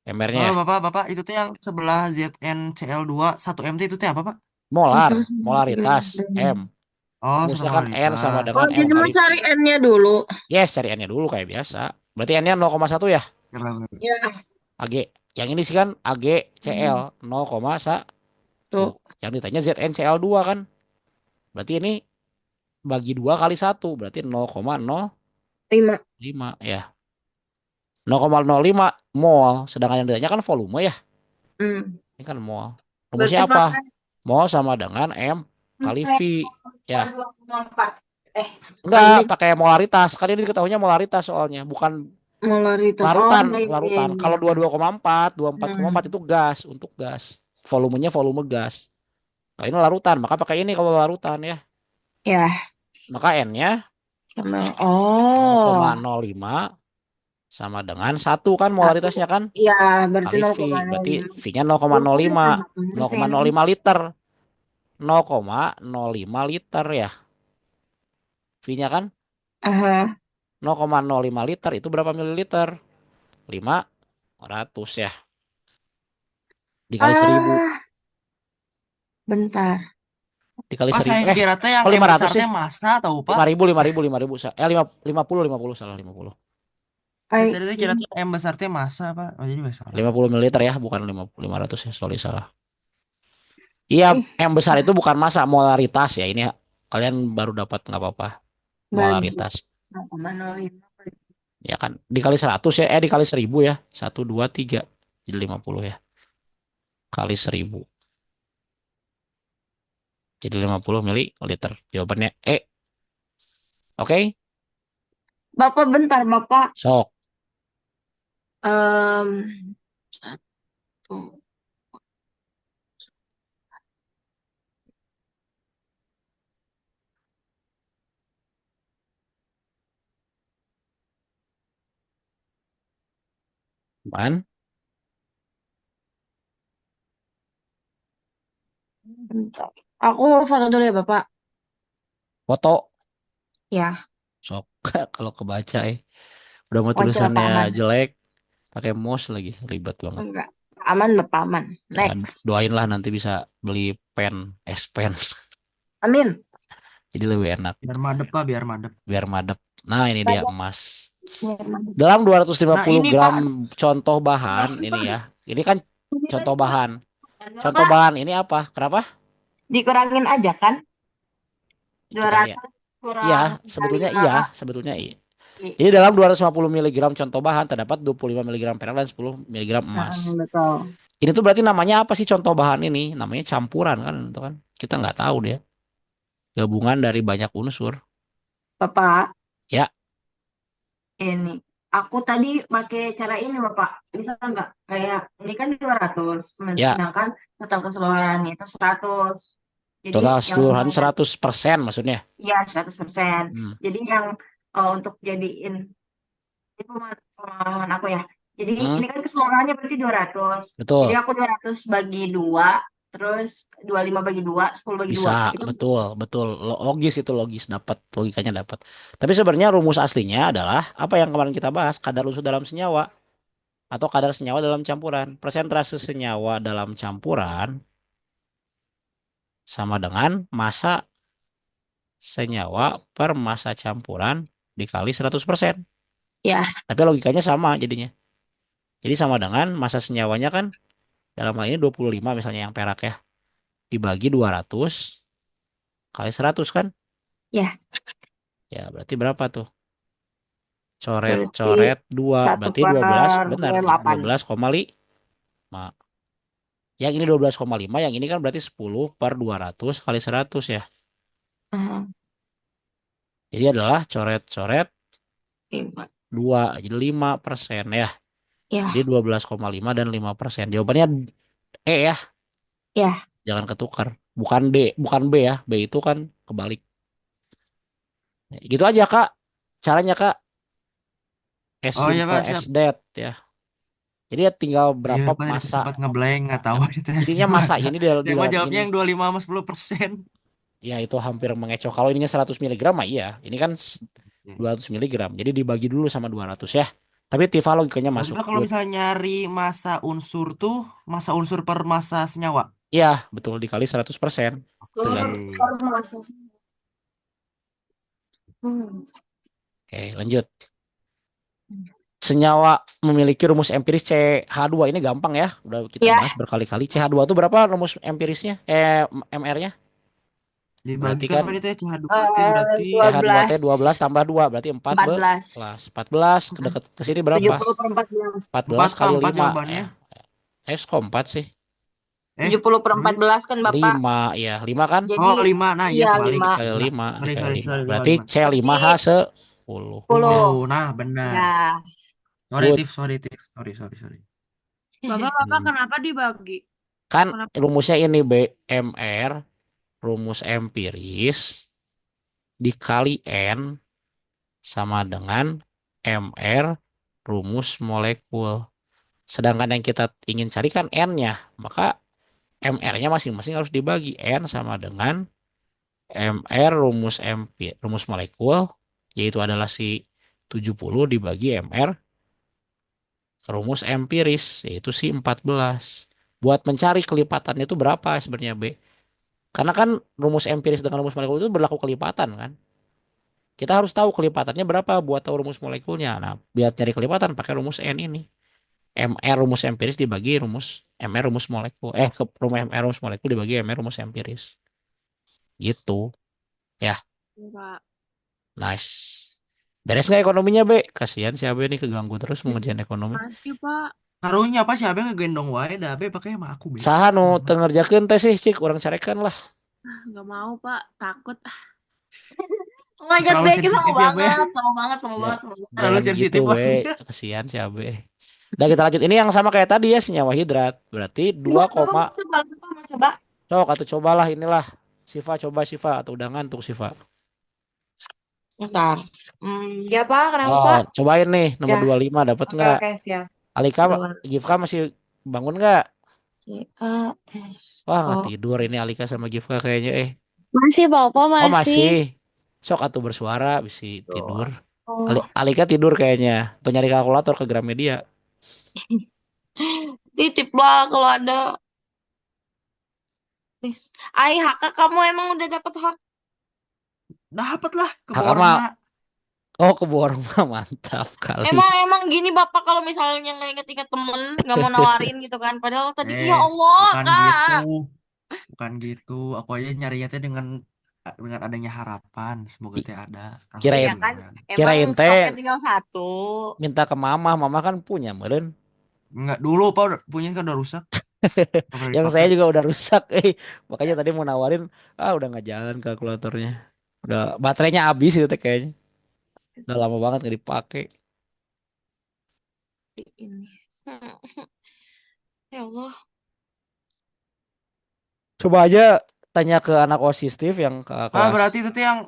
MR-nya Oh, ya. Bapak, itu tuh yang sebelah ZnCl2 1 MT itu tuh apa, Pak? Molar, Terus molaritas M. Oh, Rumusnya kan N sama solidaritas. dengan Oh, M jadi mau kali V. cari N-nya dulu. Yes, cari N-nya dulu kayak biasa. Berarti N-nya 0,1 ya. Ya, Bapak. Ya, Ag. Yang ini sih kan AgCl 0,1. tuh. Yang ditanya ZnCl2 kan. Berarti ini bagi 2 kali 1. Berarti 0,05 5. ya. 0,05 mol. Sedangkan yang ditanya kan volume ya. Hmm. Ini kan mol. Berarti Rumusnya apa? pakai Mol sama dengan M kali V. Ya. 2,4. Enggak, pakai molaritas. Kan ini diketahuinya molaritas soalnya. Bukan molaritas. larutan. Oh, iya, Larutan. iya, Kalau iya. 22,4, 24,4 itu gas. Untuk gas. Volumenya volume gas. Kalau ini larutan. Maka pakai ini kalau larutan ya. Ya, Maka N-nya sama. Oh. 0,05 sama dengan 1 kan molaritasnya kan. Iya, berarti Kali V. Berarti 0,05. V-nya 0,05. 0,05 liter. 0,05 liter ya. V-nya kan Aha. 0,05 liter itu berapa mililiter? 500 ya. Dikali 1000. Bentar. Dikali Pak, 1000. saya kira teh yang Kok M 500 besar sih? teh masa tahu, Pak. 5.000, 5.000, 5.000. 50 salah 50. Saya Ay, tadi teh kira teh M besar teh masa, Pak. Oh, jadi besar. 50 mililiter ya, bukan 500 ya, sorry salah. Iya, M besar itu bukan massa, molaritas ya. Ini kalian baru dapat nggak apa-apa. bagi Molaritas. 0,05. Ya kan, dikali 100 ya, dikali 1000 ya. 1, 2, 3. Jadi 50 ya. Kali 1000. Jadi 50 mililiter. Jawabannya E. Oke? Bapak bentar, Bapak. Sok. Satu. Man. Bentar. Aku foto dulu ya, Bapak. Foto. Ya, Sok. Kalau kebaca udah mau wajah Bapak tulisannya aman. jelek. Pakai mouse lagi. Ribet banget. Enggak. Aman, Bapak aman. Ya, Next. doain lah nanti bisa beli pen. S pen. Amin. Jadi lebih enak. Biar madep, Pak, biar madep. Biar madep. Nah ini dia emas. Biar mantap. Dalam 250 Nah, ini, gram Pak. contoh bahan. Ini ya. Ini kan contoh bahan. Contoh bahan ini apa? Kenapa? Dikurangin aja kan? Kita lihat. 200 kurang Iya, kali sebetulnya A. iya. Sebetulnya iya. Jadi dalam 250 mg contoh bahan terdapat 25 mg perak dan 10 mg emas. Betul. Ini tuh berarti namanya apa sih contoh bahan ini? Namanya campuran kan, itu kan. Kita nggak tahu dia. Gabungan dari banyak unsur. Bapak, Ya, ini. Aku tadi pakai cara ini, Bapak. Bisa nggak? Kayak, ini kan 200. ya. Sedangkan total keseluruhannya itu 100. Jadi Total yang keseluruhan semuanya, 100% maksudnya. ya 100%. Hmm. Jadi yang untuk jadiin, itu pengalaman aku ya. Jadi Hmm, ini kan keseluruhannya berarti 200. Jadi betul. aku 200 bagi 2, terus 25 bagi 2, 10 bagi Bisa, 2. Itu betul, betul. Logis itu logis, dapat logikanya dapat. Tapi sebenarnya rumus aslinya adalah apa yang kemarin kita bahas, kadar unsur dalam senyawa atau kadar senyawa dalam campuran. Persentase senyawa dalam campuran sama dengan massa senyawa per massa campuran dikali 100%. ya. Tapi logikanya sama jadinya. Jadi sama dengan massa senyawanya kan dalam hal ini 25 misalnya yang perak ya. Dibagi 200 kali 100 kan? Ya, Ya, berarti berapa tuh? berarti Coret-coret 2 1 berarti per 12 benar ya 8. 12,5. Yang ini 12,5, yang ini kan berarti 10 per 200 kali 100 ya. Jadi adalah coret-coret 2 jadi 5% ya. Ya, Jadi 12,5 dan 5%. Jawabannya E ya, ya. jangan ketukar. Bukan D, bukan B ya. B itu kan kebalik. Ya, gitu aja Kak. Caranya Kak. As Oh iya simple Pak, as siap. that ya. Jadi ya tinggal Iya berapa Pak, tadi masa. sempat ngeblank, nggak tahu Em- itu Intinya masa gimana. ini di Saya mau dalam jawabnya ini. yang 25 sama 10%. Ya itu hampir mengecoh. Kalau ininya 100 mg mah iya. Ini kan 200 mg. Jadi dibagi dulu sama 200 ya. Tapi Tifa logikanya Berarti masuk. Pak kalau Good. misalnya nyari massa unsur tuh, massa unsur per massa senyawa. Iya, betul dikali 100%. Tergantung. Oke. Oke, lanjut. Senyawa memiliki rumus empiris CH2. Ini gampang ya. Udah kita Ya, bahas berkali-kali. CH2 itu berapa rumus empirisnya? MR-nya? Berarti Dibagikan kan Pak itu ya CH2 T berarti CH2T 12, 12 tambah 2 berarti 14. 14. 14 deket ke sini berapa? 70 per 14. 14 4 Pak, kali 4 5 jawabannya. ya. Kok 4 sih? Eh, 70 per namanya 14 kan Bapak. 5 ya. 5 kan? Jadi, oh 5. Nah, iya iya kebalik. 5. Kali 5. 5 Sorry, dikali sorry, 5. sorry, 5, Berarti 5. C5H Berarti 10. Ya, 10. Nah benar. Ya. Sorry, good. Tiff, sorry, Tiff. Sorry, sorry, sorry. Bapak Hmm. kenapa dibagi? Kan Kenapa? rumusnya ini BMR, rumus empiris dikali N sama dengan MR, rumus molekul. Sedangkan yang kita ingin cari kan N-nya. Maka MR-nya masing-masing harus dibagi. N sama dengan MR rumus molekul, yaitu adalah si 70 dibagi MR rumus empiris, yaitu si 14. Buat mencari kelipatannya itu berapa sebenarnya B? Karena kan rumus empiris dengan rumus molekul itu berlaku kelipatan kan. Kita harus tahu kelipatannya berapa buat tahu rumus molekulnya. Nah, biar cari kelipatan pakai rumus N ini. MR rumus empiris dibagi rumus MR rumus molekul. Ke rumus MR rumus molekul dibagi MR rumus empiris. Gitu. Ya, Pak. nice. Beres nggak ekonominya, Be? Kasihan si Abe nih keganggu terus mengerjain ekonomi. Masih Pak. Karunya apa sih abang ngegendong wae dah abe pakai sama aku be. Saha nu teu ngerjakeun teh sih, Cik, urang carekan lah. Nggak mau Pak, takut. Oh my God, Terlalu Be, kita sensitif sama ya be. banget, sama banget, sama Ya, banget, sama banget. Terlalu jangan gitu, sensitif Be. banget. Kasihan si Abe. Udah kita lanjut. Ini yang sama kayak tadi ya, senyawa hidrat. Berarti 2, Bapak mau coba, Bapak mau coba. sok atau cobalah inilah. Siva coba Siva atau udah ngantuk Siva. Bentar. Ya Pak, kenapa Oh, Pak? cobain nih nomor Ya. 25 dapat Oke, nggak? oke, siap. Alika, Dua. Gifka masih bangun nggak? CAS. Wah, nggak Oh. tidur ini Alika sama Gifka kayaknya. Masih Bapak Oh, masih. masih. Sok atuh bersuara bisa tidur. Oh. Alika tidur kayaknya. Atau nyari kalkulator ke Gramedia. Titip lah kalau ada. Ai, hak kamu emang udah dapat hak. Dapat lah ke Hak borong ama. mak. Oh, ke borong mah mantap kali. Emang gini Bapak kalau misalnya nggak inget-inget temen, nggak mau nawarin gitu kan. Padahal tadi, ya Allah Bukan Kak. gitu. Bukan gitu. Aku aja nyarinya teh dengan dengan adanya harapan semoga I- teh ada Iya Kirain kan, alhamdulillah. emang kirain teh stoknya tinggal satu. minta ke mama, mama kan punya meren. Nggak dulu Pak punya kan udah rusak nggak pernah Yang saya dipakai. juga udah rusak, makanya tadi mau nawarin, udah nggak jalan kalkulatornya, udah baterainya habis itu teh kayaknya, udah lama banget nggak dipakai. Di ini. Ya Allah. Coba aja tanya ke anak OSIS Steve yang ke kelas. Berarti itu tuh yang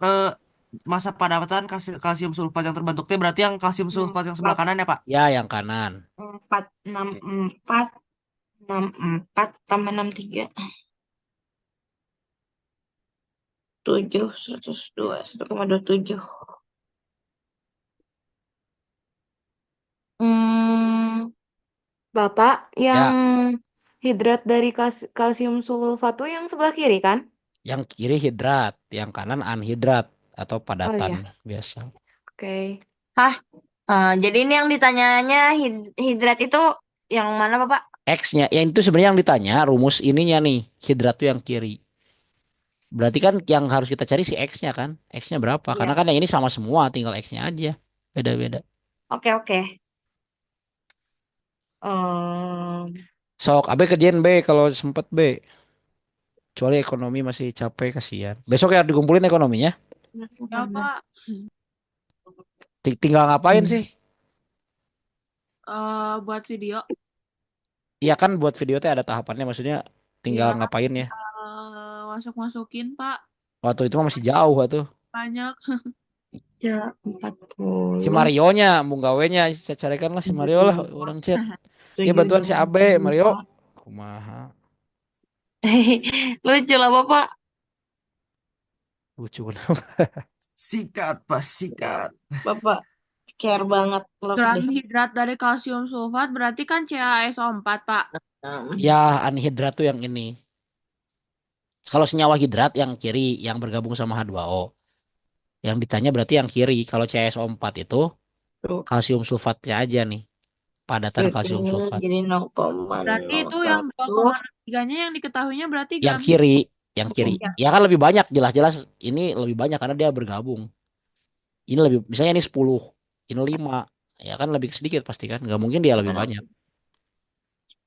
masa padatan kalsium sulfat yang terbentuk teh berarti yang kalsium sulfat yang sebelah Empat, kanan ya Pak? Ya, yang kanan. 464 tambah 63 7 102 1,27. Hmm, Bapak yang Ya, hidrat dari kalsium sulfat tuh yang sebelah kiri kan? yang kiri hidrat, yang kanan anhidrat atau Oh padatan iya, biasa. oke. hah? Jadi ini yang ditanyanya hidrat itu yang mana Bapak? X-nya, yang itu sebenarnya yang ditanya rumus ininya nih, hidrat tuh yang kiri. Berarti kan yang harus kita cari si X-nya kan? X-nya berapa? Karena Iya. kan yang ini sama semua, tinggal X-nya aja. Beda-beda. Oke, oke. Em, Sok, abe kerjain B kalau sempet B. Kecuali ekonomi masih capek, kasihan. Besok ya dikumpulin ekonominya. Ya, Pak. Tinggal ngapain sih? Buat video. Iya kan buat video teh ada tahapannya, maksudnya tinggal Iya, ngapain ya? masuk-masukin, Pak. Waktu itu mah masih jauh tuh. Banyak. Ya, Si 40, Mario-nya, mau gawenya, saya carikan lah si Mario lah, 72, orang chat. Ya bantuan si Abe, Mario. 74. Kumaha, Lucu lah Bapak. lucu kenapa? Sikat Pak sikat. Bapak care banget, love Gram deh. hidrat dari kalsium sulfat berarti kan CaSO4, Pak. Ya, anhidrat tuh yang ini. Kalau senyawa hidrat yang kiri, yang bergabung sama H2O. Yang ditanya berarti yang kiri. Kalau CSO4 itu Tuh, kalsium sulfatnya aja nih. Padatan berarti kalsium ini sulfat. jadi Berarti itu yang 0,01. 2,3-nya yang diketahuinya berarti Yang gram kiri, yang kiri. hidratnya. Ya kan lebih banyak, jelas-jelas ini lebih banyak karena dia bergabung. Ini lebih, misalnya ini 10, ini 5. Ya kan lebih sedikit pasti kan. Nggak mungkin dia lebih banyak.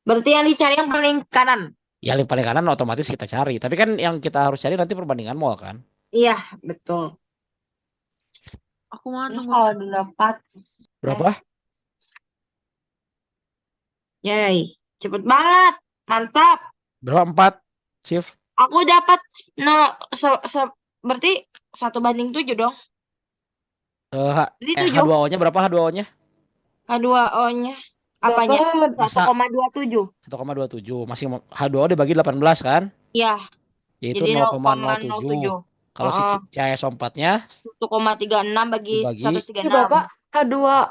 Berarti yang dicari yang paling kanan. Ya yang paling kanan otomatis kita cari. Tapi kan yang kita harus cari nanti perbandingan mol kan. Iya, betul. Aku mau Terus tunggu. kalau didapat, Berapa? yay, cepet banget, mantap. Berapa? 4, Chief? Aku dapat no, berarti 1:7 dong. Berarti 7 H2O-nya berapa H2O-nya? H2O-nya. Apanya? Dapat Masa 1,27. 1,27. Masih H2O dibagi 18 kan? Iya, Yaitu jadi 0,07. 0,07. Kalau si Heeh, CaSO4-nya 1,36 bagi dibagi, Iya 136. Bapak,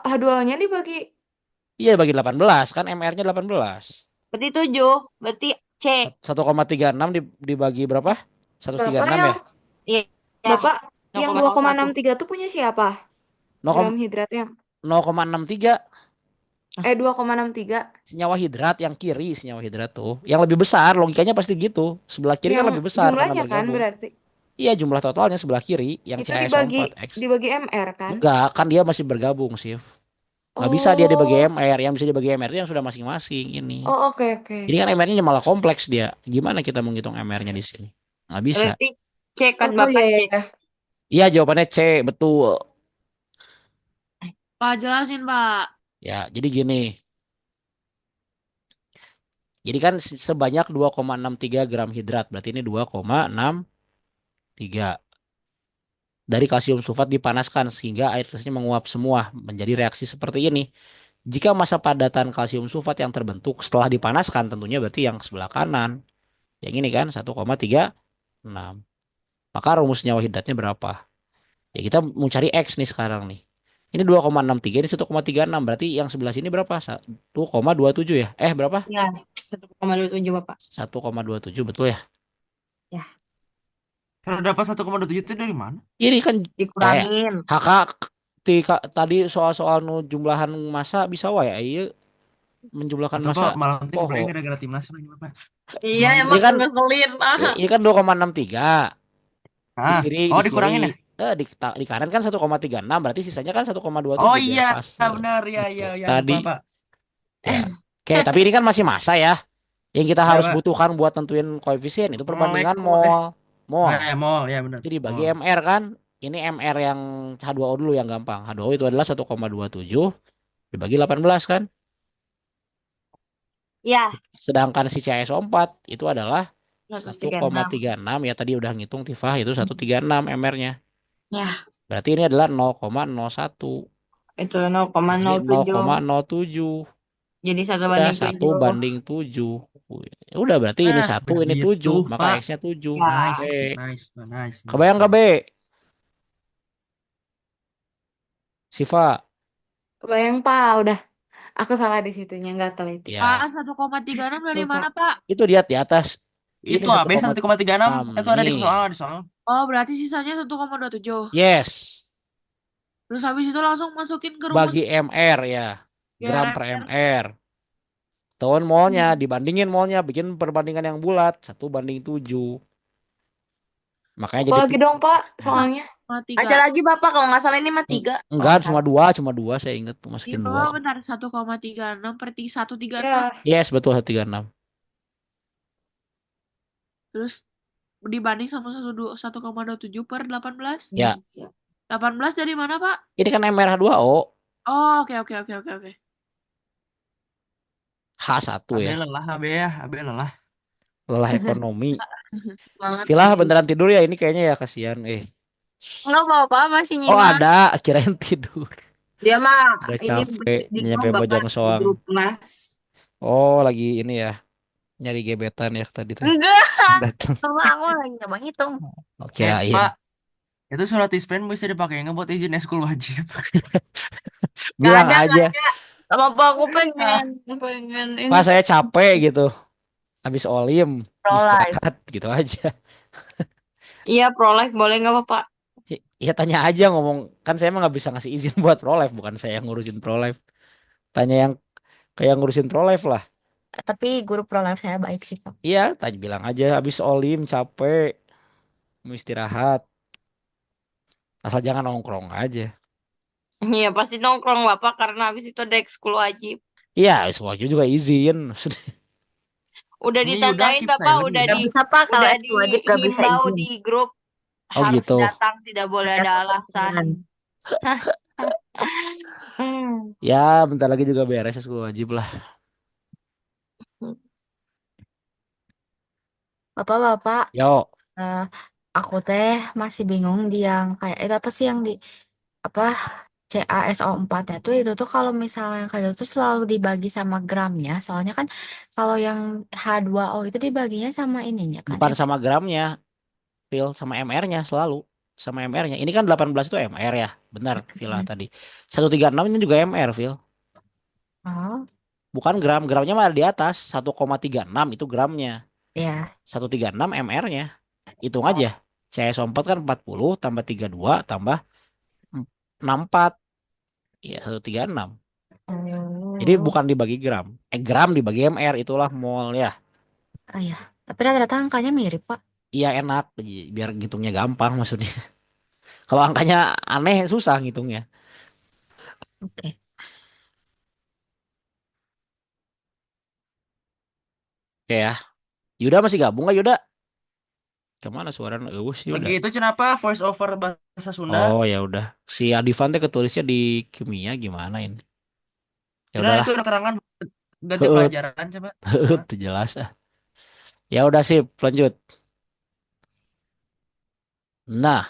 H2-nya dibagi. iya bagi 18 kan MR-nya 18. Berarti 7. Berarti C. 1,36 dibagi berapa? Bapak 136 yang ya? Iya, Bapak yang 0,01. 2,63 tuh punya siapa? Gram hidratnya. 0,63 2,63. senyawa hidrat yang kiri, senyawa hidrat tuh. Yang lebih besar, logikanya pasti gitu. Sebelah kiri kan Yang lebih besar karena jumlahnya kan bergabung. berarti. Iya, jumlah totalnya sebelah kiri yang Itu CaSO4X. dibagi MR kan? Enggak, kan dia masih bergabung sih. Nggak bisa dia dibagi Oh, MR. Yang bisa dibagi MR itu yang sudah masing-masing ini. oh oke oke. Jadi kan MR-nya malah kompleks dia. Gimana kita menghitung MR-nya di sini? Nggak bisa. Berarti C kan Oh Bapak iya C. iya. Iya, jawabannya C, betul. Pak, jelasin, Pak. Ya, jadi gini. Jadi kan sebanyak 2,63 gram hidrat. Berarti ini 2,63. Dari kalsium sulfat dipanaskan sehingga air tesnya menguap semua menjadi reaksi seperti ini. Jika massa padatan kalsium sulfat yang terbentuk setelah dipanaskan tentunya berarti yang sebelah kanan. Yang ini kan 1,36. Maka rumus senyawa hidratnya berapa? Ya kita mau cari X nih sekarang nih. Ini 2,63, ini 1,36. Berarti yang sebelah sini berapa? 1,27 ya? Berapa? Ya, 1,27 Bapak. 1,27 betul ya? Ya, Kalau dapat 1,27 itu dari mana? Ini kan dikurangin. tadi soal-soal nu jumlahan massa bisa wae iya menjumlahkan Atau massa Pak malam nanti poho. ngobrolnya gara-gara timnas lagi Pak. Iya, Emang emang Ini kan ngeselin. ini kan 2,63. Di Ah, kiri, oh di kiri. dikurangin ya? Di kanan kan 1,36 berarti sisanya kan Oh 1,27 biar iya, pas. benar ya, Gitu. ya, ya, Tadi lupa Pak. ya. Oke, tapi ini kan masih masa ya. Yang kita Ya harus Pak. butuhkan buat tentuin koefisien itu Molek, perbandingan mol. Mol. mall ya benar. Itu dibagi Mall. MR kan. Ini MR yang H2O dulu yang gampang. H2O itu adalah 1,27 dibagi 18 kan. Ya, Sedangkan si CaSO4 itu adalah 136. 1,36 ya tadi udah ngitung Tifah itu 136 MR-nya. Ya, Berarti ini adalah 0,01. itu Jadi 0,07. 0,07. Jadi satu Udah banding 1 tujuh. banding 7. Udah berarti ini 1 ini Begitu 7. Maka Pak. X-nya 7. Ya, Nice, Oke. nice, nice, nice, Kebayang gak B? nice. Siva? Kebayang Pak, udah. Aku salah di situnya, nggak teliti. Pak, Ya. 1,36 dari Lupa. mana, Pak? Itu lihat di atas. Ini Itu AB 1,36 itu 1,6 ada di nih. soal di soal. Oh, berarti sisanya 1,27. Yes. Terus habis itu langsung masukin ke rumus Bagi MR ya. Gram per GRMR. MR. Tahun molnya dibandingin molnya bikin perbandingan yang bulat 1:7. Makanya Apa jadi lagi dong Pak soalnya? ada 3. lagi Bapak kalau nggak salah ini mah 3. enggak cuma dua saya inget tuh Di masukin bawah 2. bentar 1,36 per 136. Ya, Yes, betul 136. Terus dibanding sama 1,27 per 18. Ya, 18 dari mana, Pak? ini kan MRH2O Oh, oke oke oke oke oke. H1 AB ya. lelah, AB ya, AB lelah. Lelah ekonomi. Banget. Villa beneran tidur ya ini kayaknya ya kasihan. Nggak apa-apa, masih Oh nyimak. ada, kirain tidur. Dia mah Udah ini capek di nyampe grup Bapak bajang di soang. grup kelas. Oh lagi ini ya nyari gebetan ya tadi tuh. Enggak, Datang. sama aku lagi nyoba ngitung. Kirain. Pak, itu surat dispen bisa dipakai nggak buat izin eskul wajib? Bilang Nggak aja, ada. Sama Bapak aku pengen ini Pak saya capek gitu. Habis olim, pro life. istirahat gitu aja. Iya, pro life boleh nggak Bapak? Ya tanya aja ngomong kan saya emang nggak bisa ngasih izin buat pro life bukan saya yang ngurusin pro life. Tanya yang kayak ngurusin pro life lah. Tapi guru pro life saya baik sih, Pak. Iya, tanya bilang aja habis olim capek mau istirahat. Asal jangan nongkrong aja. Iya, pasti nongkrong Bapak karena habis itu ada ekskul wajib. Iya, sekolah juga izin. Udah Ini Yuda ditandain keep Bapak, silent udah ya. Gak bisa, Pak, kalau udah ekskul wajib gak bisa dihimbau izin. di grup Oh harus gitu. datang, tidak boleh ada alasan. Ya, bentar lagi juga beres sekolah wajib lah. Bapak-bapak, Yo, eh, aku teh masih bingung di yang kayak itu apa sih yang di apa CaSO4 itu tuh kalau misalnya kayak gitu tuh selalu dibagi sama gramnya. Soalnya kan kalau yang H2O itu dibaginya sama ininya kan. bukan sama gramnya, Phil, sama MR-nya selalu. Sama MR-nya. Ini kan 18 itu MR ya. Benar, Villa tadi. 136 ini juga MR, Phil. Oh, Bukan gram, gramnya malah di atas. 1,36 itu gramnya. ya. 136 MR-nya. Hitung aja. CaSO4 kan 40 tambah 32 tambah 64. Iya, 136. Jadi Oh, bukan dibagi gram. Gram dibagi MR itulah mol ya. oh ya. Tapi rata-rata angkanya mirip, Pak. Iya enak, biar ngitungnya gampang maksudnya. Kalau angkanya aneh susah ngitungnya. Oke. Oke ya. Yuda masih gabung nggak Yuda? Kemana suaranya? Yuda. Lagi itu kenapa voice over bahasa Sunda? Oh ya udah. Si Adifan teh ketulisnya di kimia gimana ini? Ya Kira udahlah. itu keterangan ganti Heut, pelajaran coba. heut, Hah? tuh jelas ah. Ya udah sip, lanjut. Nah,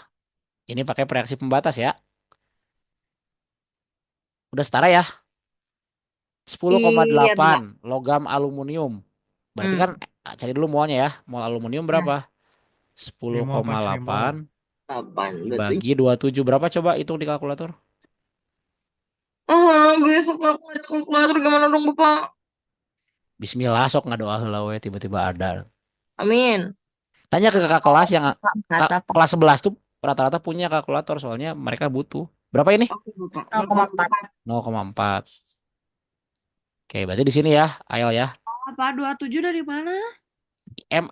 ini pakai reaksi pembatas ya. Udah setara ya. Iya, 10,8 logam aluminium. Berarti kan cari dulu molnya ya. Mol aluminium berapa? Cimol, Pak, cimol. 10,8 8, dibagi 27 berapa coba hitung di kalkulator? besok aku lihat kalkulator gimana dong Bapak? Bismillah sok ngadoa heula we tiba-tiba ada. Amin. Tanya ke kakak kelas yang Kata Pak. kelas 11 tuh rata-rata punya kalkulator soalnya mereka butuh. Berapa ini? Oke Bapak. 0,4. 0,4. Oke, berarti di sini ya, Ael ya. Apa 27 dari mana?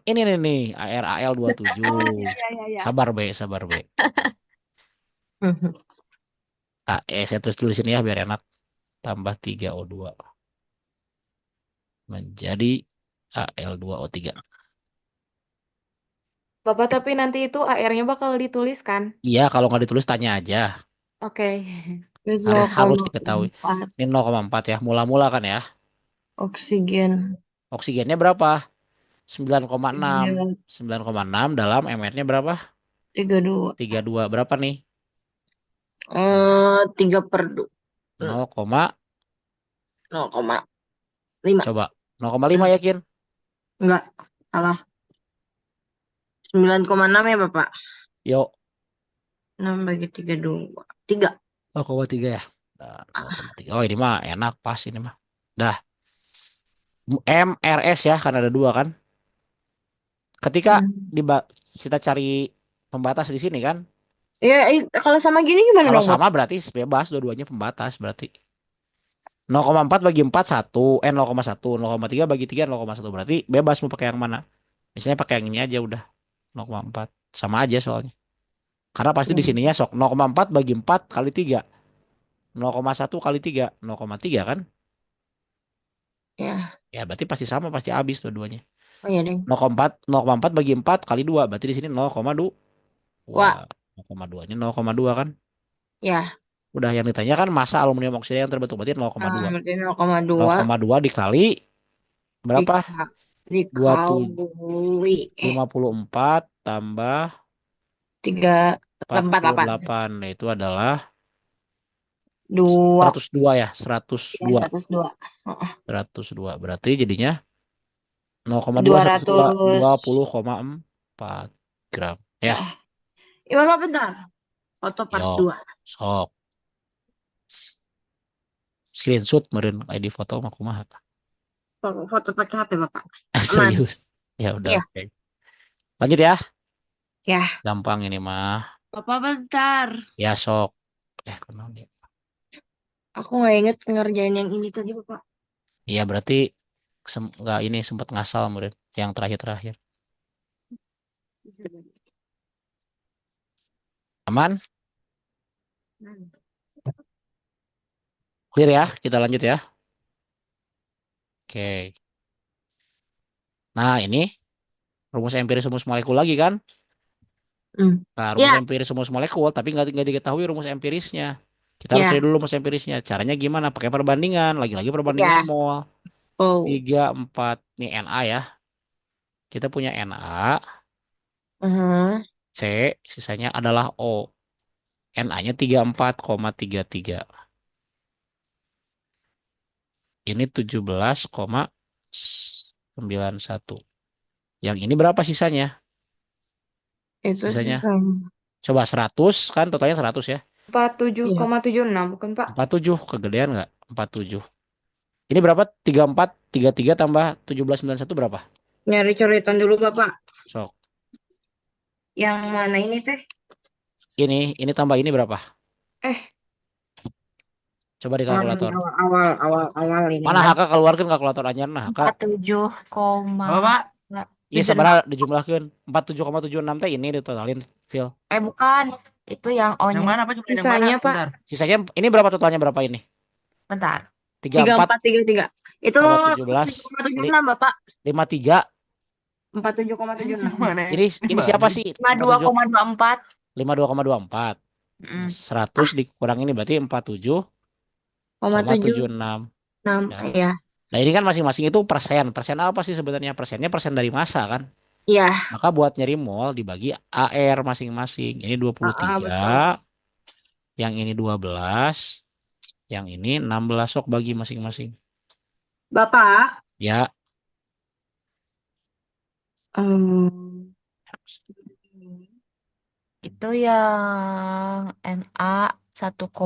ini nih ARAL Oh 27. ya ya ya ya. Sabar be, sabar be. Saya tulis dulu sini ya biar enak. Tambah 3O2 menjadi Al2O3. Bapak, tapi nanti itu AR-nya bakal ditulis kan? Iya, kalau nggak ditulis tanya aja. Oke. Harus diketahui. 0,4 Ini 0,4 ya. Mula-mula kan ya. oksigen. Oksigennya berapa? 9,6. Iya, 9,6 dalam mR-nya berapa? 32. 32. Berapa nih? 3/2. 0, 0,5. coba. 0,5 yakin? Enggak, salah. 9,6 ya Bapak. Yuk. 6 bagi 32. 3. 0,3 ya. Nah, 0,3. Oh ini mah enak pas ini mah. Dah. MRS ya karena ada dua kan. Ketika kita cari pembatas di sini kan. Ya, kalau sama gini gimana Kalau dong sama Bapak? berarti bebas dua-duanya pembatas berarti. 0,4 bagi 4 1, 0,1, 0,3 bagi 3 0,1 berarti bebas mau pakai yang mana. Misalnya pakai yang ini aja udah 0,4. Sama aja soalnya. Karena pasti di sininya sok 0,4 bagi 4 kali 3. 0,1 kali 3, 0,3 kan? Ya. Ya berarti pasti sama, pasti habis dua-duanya. Oh ya, Deng. 0,4 bagi 4 kali 2, berarti di sini 0,2. Wah, 0,2-nya 0,2 kan? ya. Udah yang ditanya kan massa aluminium oksida yang terbentuk berarti 0,2. Berarti 0,2 0,2 dikali berapa? dikali 54 tambah 3,48. 48. Nah, itu adalah 2. 102 ya, Ya, 102. 102. Heeh. 102. Berarti jadinya 0,2 102 200. 20,4 gram. Ya, Ya. Bapak bentar. Foto part yo. 2. Sok. Screenshot meureun ID foto mah kumaha. Foto pakai HP Bapak. Aman. Serius. Ya udah Iya. oke. Lanjut ya. Ya. Gampang ini mah. Bapak bentar. Ya sok. Kunaon ya? Aku nggak inget ngerjain yang ini tadi Bapak. Iya berarti nggak ini sempat ngasal meureun yang terakhir-terakhir. Aman? Clear ya? Kita lanjut ya. Oke. Nah, ini rumus empiris rumus molekul lagi kan? Nah, rumus Ya. empiris rumus molekul, tapi nggak diketahui rumus empirisnya. Kita harus cari Ya. dulu rumus empirisnya. Caranya gimana? Pakai perbandingan. Lagi-lagi perbandingan Ya. mol. Oh. 3, 4. Nih Na ya. Kita punya Na. C. Sisanya adalah O. Na-nya 34,33. Ini 17,91. Yang ini berapa sisanya? Itu Sisanya. sisanya. Coba 100 kan totalnya 100 ya. 47,76 bukan Pak? 47 kegedean nggak? 47. Ini berapa? 34, 33 tambah 17,91 berapa? Nyari coretan dulu Bapak. Sok. Yang mana ini teh? Ini tambah ini berapa? Eh, Coba di kalkulator. awal ini. Mana HK keluarkan kalkulator anyar nah HK. 47, Apa, Pak? Iya sebenarnya dijumlahkan 47,76 teh ini ditotalin Phil. bukan. Itu yang Yang O-nya. mana, Pak? Jumlahin yang Sisanya, mana? Pak. Bentar. Sisanya ini berapa totalnya berapa ini? Bentar. 34 34,33. Itu tambah 17 47,76 Bapak. 53. 47,76. Mana? Ini siapa sih? 52,24. 52,24. Mm. 100 dikurang ini berarti 47,76. 6 Ya. ya. Nah ini kan masing-masing itu persen. Persen apa sih sebenarnya? Persennya persen dari massa kan? Iya. Maka buat nyari mol dibagi AR masing-masing. Ini 23. Betul. Yang ini 12. Yang ini 16 sok bagi masing-masing. Bapak, Ya. Itu yang Na 1,4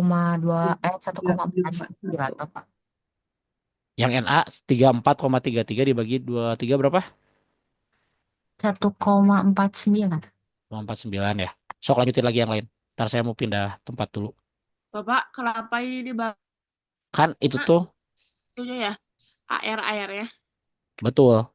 Bapak. Yang Na 34,33 dibagi 23 berapa? 1,49. 49 ya. Sok lanjutin lagi yang lain. Ntar saya mau pindah tempat dulu. Bapak kenapa ini dibahasnya Kan itu tuh ya? Air ya. betul.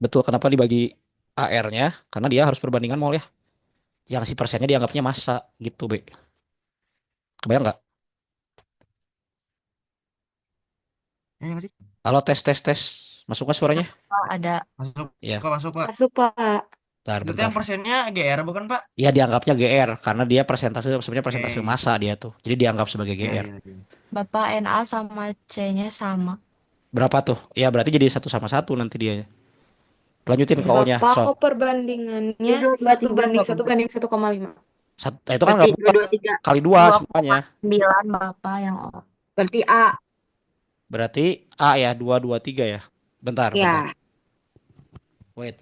Betul, kenapa dibagi AR-nya? Karena dia harus perbandingan mol ya. Yang si persennya dianggapnya massa gitu, Be. Kebayang nggak? Ya nggak sih? Halo, tes, tes, tes. Masuk nggak suaranya? Ada. Masuk, Iya, Pak, masuk, Pak. Masuk, Pak. bentar, Itu tuh bentar. yang persennya GR bukan, Pak? Iya, dianggapnya GR karena dia persentase sebenarnya persentase Oke. massa dia tuh. Jadi dianggap sebagai Iya, GR. iya, iya. Bapak NA sama C-nya sama. Berapa tuh? Ya berarti jadi 1 sama 1 nanti dia. Lanjutin ke Iya. O-nya. Bapak Sok. kok perbandingannya Itu dua 1 tiga banding nggak 1 apa-apa. banding 1,5. Itu kan Berarti nggak dua apa-apa. dua tiga. Kali 2 Dua semuanya. koma sembilan Bapak yang O. Berarti A. Berarti A ya, 2, 2, 3 ya. Bentar, bentar. Ya. Wait.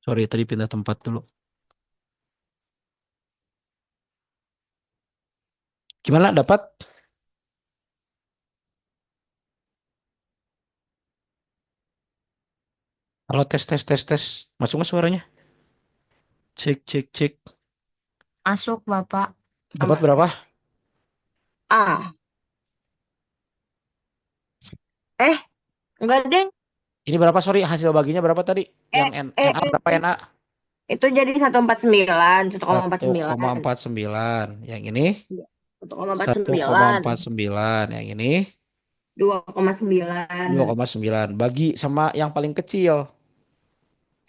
Sorry, tadi pindah tempat dulu. Gimana dapat? Halo, tes, tes, tes, tes. Masuk nggak suaranya? Cek, cek, cek. Masuk Bapak. Dapat Aman. berapa? A. Enggak deng. Ini berapa? Sorry, hasil baginya berapa tadi? Yang Eh, NA berapa NA? itu jadi 149, satu koma 1,49. empat sembilan. Yang ini 1,49. 1,49. Yang ini 2,9. 2,9. Bagi sama yang paling kecil.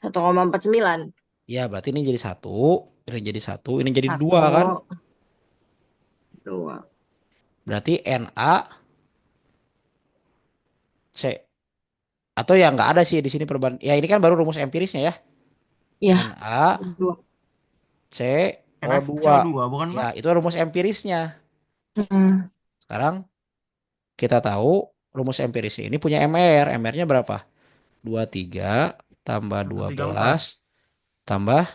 1,49. Ya, berarti ini jadi 1. Ini jadi 1. Ini jadi 2 kan? 1, 2. Berarti NA C. Atau ya nggak ada sih di sini perbandingan. Ya ini kan baru rumus empirisnya ya. Ya, Na 2. CO2. NaCO2 bukan, Ya Pak? itu rumus empirisnya. Hmm. Sekarang kita tahu rumus empirisnya ini punya MR. MR-nya berapa? 23 tambah 134. 12 tambah.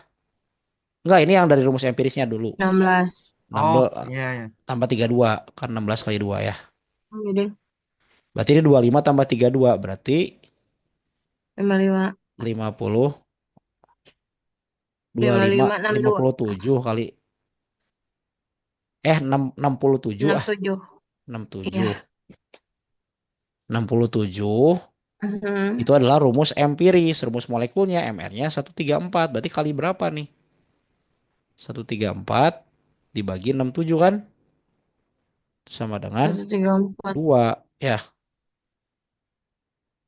Enggak, ini yang dari rumus empirisnya dulu. 16. 16 Oh, iya, iya. tambah 32. Kan 16 kali 2 ya. Oke deh. Berarti ini 25 tambah 32. Berarti 55. 50. 25. 55, 62. 57 kali. 67 ah. 67. 67. Iya. 67 Mhm. itu adalah rumus empiris. Rumus molekulnya MR-nya 134. Berarti kali berapa nih? 134 dibagi 67 kan? Sama dengan 134. 2. Ya,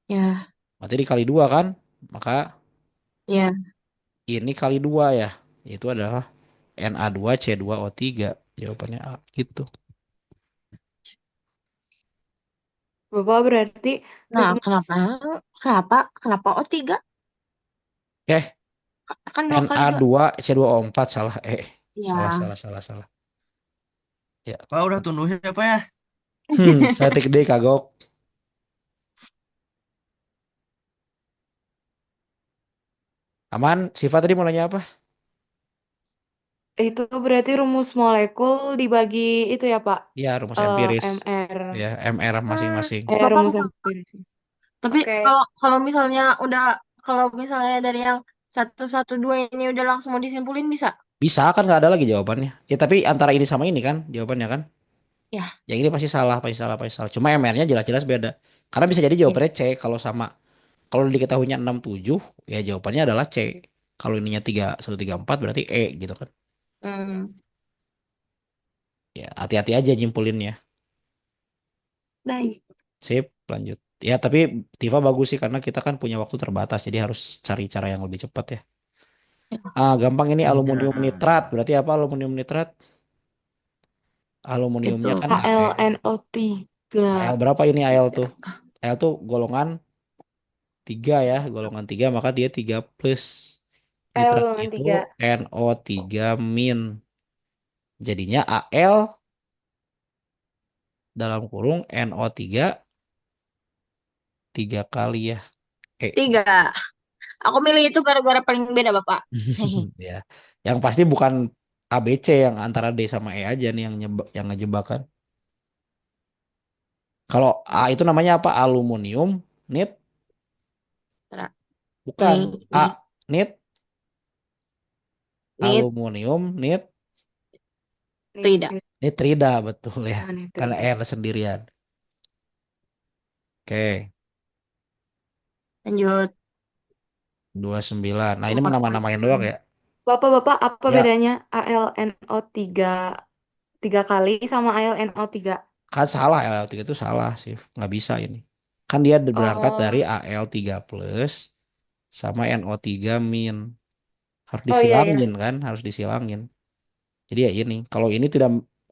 Ya, berarti dikali 2 kan? Maka ya. ini kali 2 ya. Itu adalah Na2C2O3. Jawabannya A gitu. Bapak berarti Nah, rumus kenapa O3? Eh, Kan 2 kali 2. Na2C2O4 salah. Salah, Ya. salah, salah, salah. Ya. Pak udah tunduh ya, Pak ya? Saya tik D kagok. Aman, Siva tadi mau nanya apa? itu berarti rumus molekul dibagi itu ya, Pak? Ya, rumus empiris. MR. Ya, MR Hmm, masing-masing. Bapak Rumus bisa. empiris. Tapi Oke. kalau misalnya kalau misalnya dari yang 112 ini udah langsung mau disimpulin bisa? Bisa kan nggak ada lagi jawabannya. Ya tapi antara ini sama ini kan jawabannya kan. Ya. Yang ini pasti salah, pasti salah, pasti salah. Cuma MR-nya jelas-jelas beda. Karena bisa jadi Ya. jawabannya C kalau sama. Kalau diketahuinya 67 ya jawabannya adalah C. Kalau ininya 3134 berarti E gitu kan. Hmm, Ya, hati-hati aja nyimpulinnya. baik. Sip, lanjut. Ya, tapi Tifa bagus sih karena kita kan punya waktu terbatas jadi harus cari cara yang lebih cepat ya. Gampang ini Iya. aluminium nitrat. Berarti apa aluminium nitrat? Itu Aluminiumnya kan Al. AlNO3. Al berapa ini Al tuh? Al tuh golongan 3 ya, golongan 3 maka dia 3 plus. L Nitrat golongan itu 3. NO3 min. Jadinya Al dalam kurung NO3 3 kali ya. Tiga. Aku milih itu gara-gara paling beda, Bapak. Ya. Yang pasti bukan ABC yang antara D sama E aja nih yang ngejebak kan. Kalau A itu namanya apa? Aluminium, nit, bukan. A, Nih, nit, nih, aluminium, nit, tidak. nitrida, betul ya. Karena Nitrida. R sendirian. Oke, Lanjut. 29. Nah, ini Nomor nama-namain doang ya. Bapak-bapak, apa Ya, bedanya AlNO3 tiga kali sama AlNO3? kan salah Al3 itu salah sih. Nggak bisa ini. Kan dia berangkat dari Oh, Al3 plus sama NO3 min. Harus oh iya ya. disilangin kan, harus disilangin. Jadi ya ini,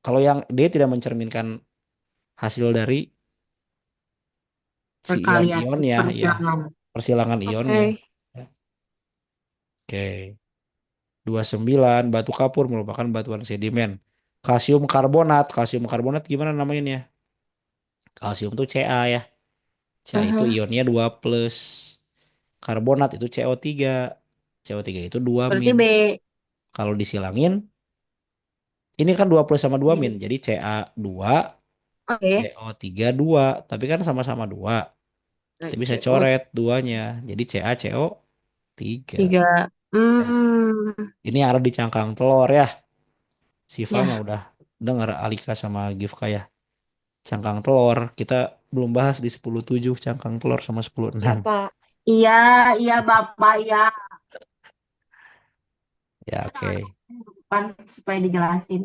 kalau yang D tidak mencerminkan hasil dari si perkalian ion-ionnya ya, persilangan. persilangan ionnya. Oke. Ya, oke. 29 batu kapur merupakan batuan sedimen. Kalsium karbonat, kalsium karbonat gimana namanya? Kalsium tuh Ca ya. Ca itu Aha. ionnya 2 plus. Karbonat itu CO3. CO3 itu 2 Berarti min. B. Kalau disilangin, ini kan 2 plus sama 2 min. Jadi, Jadi Ca2, oke. CO3 2. Tapi kan sama-sama 2. Kita bisa CO coret duanya. Jadi CaCO3. tiga. Ya. Hmm, Ini yang ada di cangkang telur ya. Siva mah ya. udah dengar Alika sama Gifka ya. Cangkang telur. Kita belum bahas di 10.7 cangkang telur sama Iya 10.6. Pak. Iya, iya Bapak ya. Ya oke. Depan supaya dijelasin.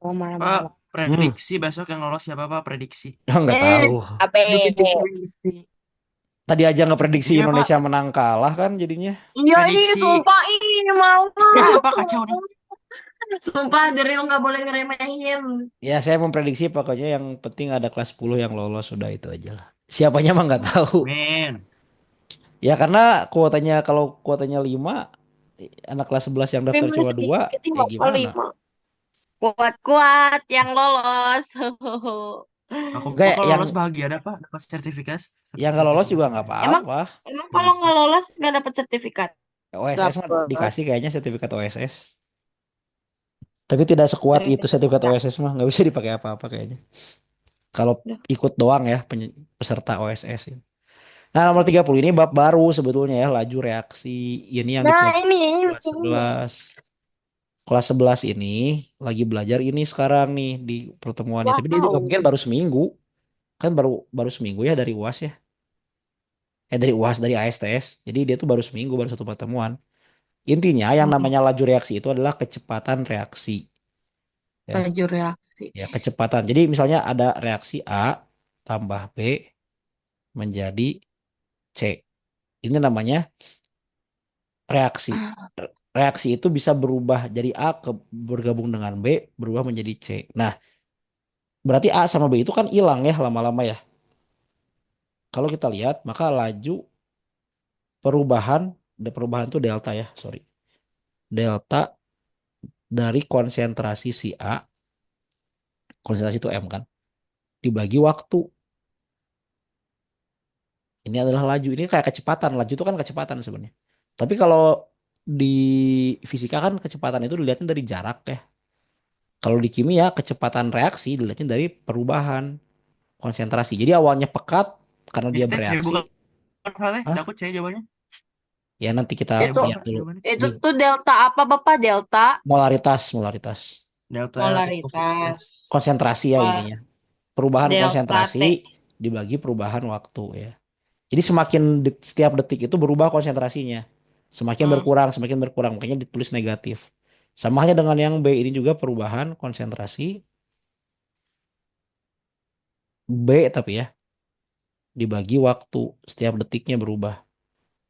Oh, Pak, marah-marah. Hmm. prediksi besok yang lolos siapa Pak? Prediksi. Nggak Eh, tahu. AB. prediksi. Tadi aja ngeprediksi Iya Pak, Indonesia menang kalah kan jadinya. Iya ini prediksi. sumpah ini mau. Apa kacau nih? Sumpah dari lo nggak boleh ngeremehin. Ya saya memprediksi pokoknya yang penting ada kelas 10 yang lolos sudah itu aja lah. Siapanya mah nggak tahu. Men, Ya karena kalau kuotanya 5, anak kelas 11 yang daftar Lima cuma 2, sedikit ya lima kali gimana? lima. Kuat-kuat yang lolos. aku Enggak kalau yang lolos bahagia ada Pak, dapat sertifikat, nggak lolos sertifikat juga nggak lumayan. Emang apa-apa. emang kalau Masa? nggak lolos nggak dapat sertifikat? OSS mah Dapat. dikasih kayaknya sertifikat OSS. Tapi tidak sekuat itu sertifikat Sertifikat. OSS mah nggak bisa dipakai apa-apa kayaknya. Kalau Duh. ikut doang ya peserta OSS. Ya. Nah, nomor 30 ini bab baru sebetulnya ya, laju reaksi. Ini yang Nah dipelajari ini kelas 11. Kelas 11 ini lagi belajar ini sekarang nih di pertemuannya. Tapi dia juga wow. mungkin baru seminggu. Kan baru baru seminggu ya dari UAS ya. Dari UAS dari ASTS. Jadi dia tuh baru seminggu, baru satu pertemuan. Intinya yang namanya laju reaksi itu adalah kecepatan reaksi. Ya, Laju reaksi. ya kecepatan. Jadi misalnya ada reaksi A tambah B menjadi C. Ini namanya reaksi. Reaksi itu bisa berubah dari A bergabung dengan B berubah menjadi C. Nah, berarti A sama B itu kan hilang ya lama-lama ya. Kalau kita lihat maka laju perubahan perubahan itu delta ya, sorry. Delta dari konsentrasi si A, konsentrasi itu M kan, dibagi waktu. Ini adalah laju. Ini kayak kecepatan. Laju itu kan kecepatan sebenarnya. Tapi kalau di fisika kan kecepatan itu dilihatnya dari jarak ya. Kalau di kimia kecepatan reaksi dilihatnya dari perubahan konsentrasi. Jadi awalnya pekat karena dia Teh C bereaksi. bukan Pak, teh. Hah? Dapat C jawabannya. Ya nanti kita C Itu bukan lihat Pak dulu jawabannya. itu di tuh delta apa Bapak? Delta molaritas. Delta itu polaritas. Konsentrasi ya Wah, intinya. Perubahan delta konsentrasi T. dibagi perubahan waktu ya. Jadi semakin setiap detik itu berubah konsentrasinya. Hmm. Semakin berkurang. Makanya ditulis negatif. Sama halnya dengan yang B ini juga perubahan konsentrasi B tapi ya dibagi waktu setiap detiknya berubah.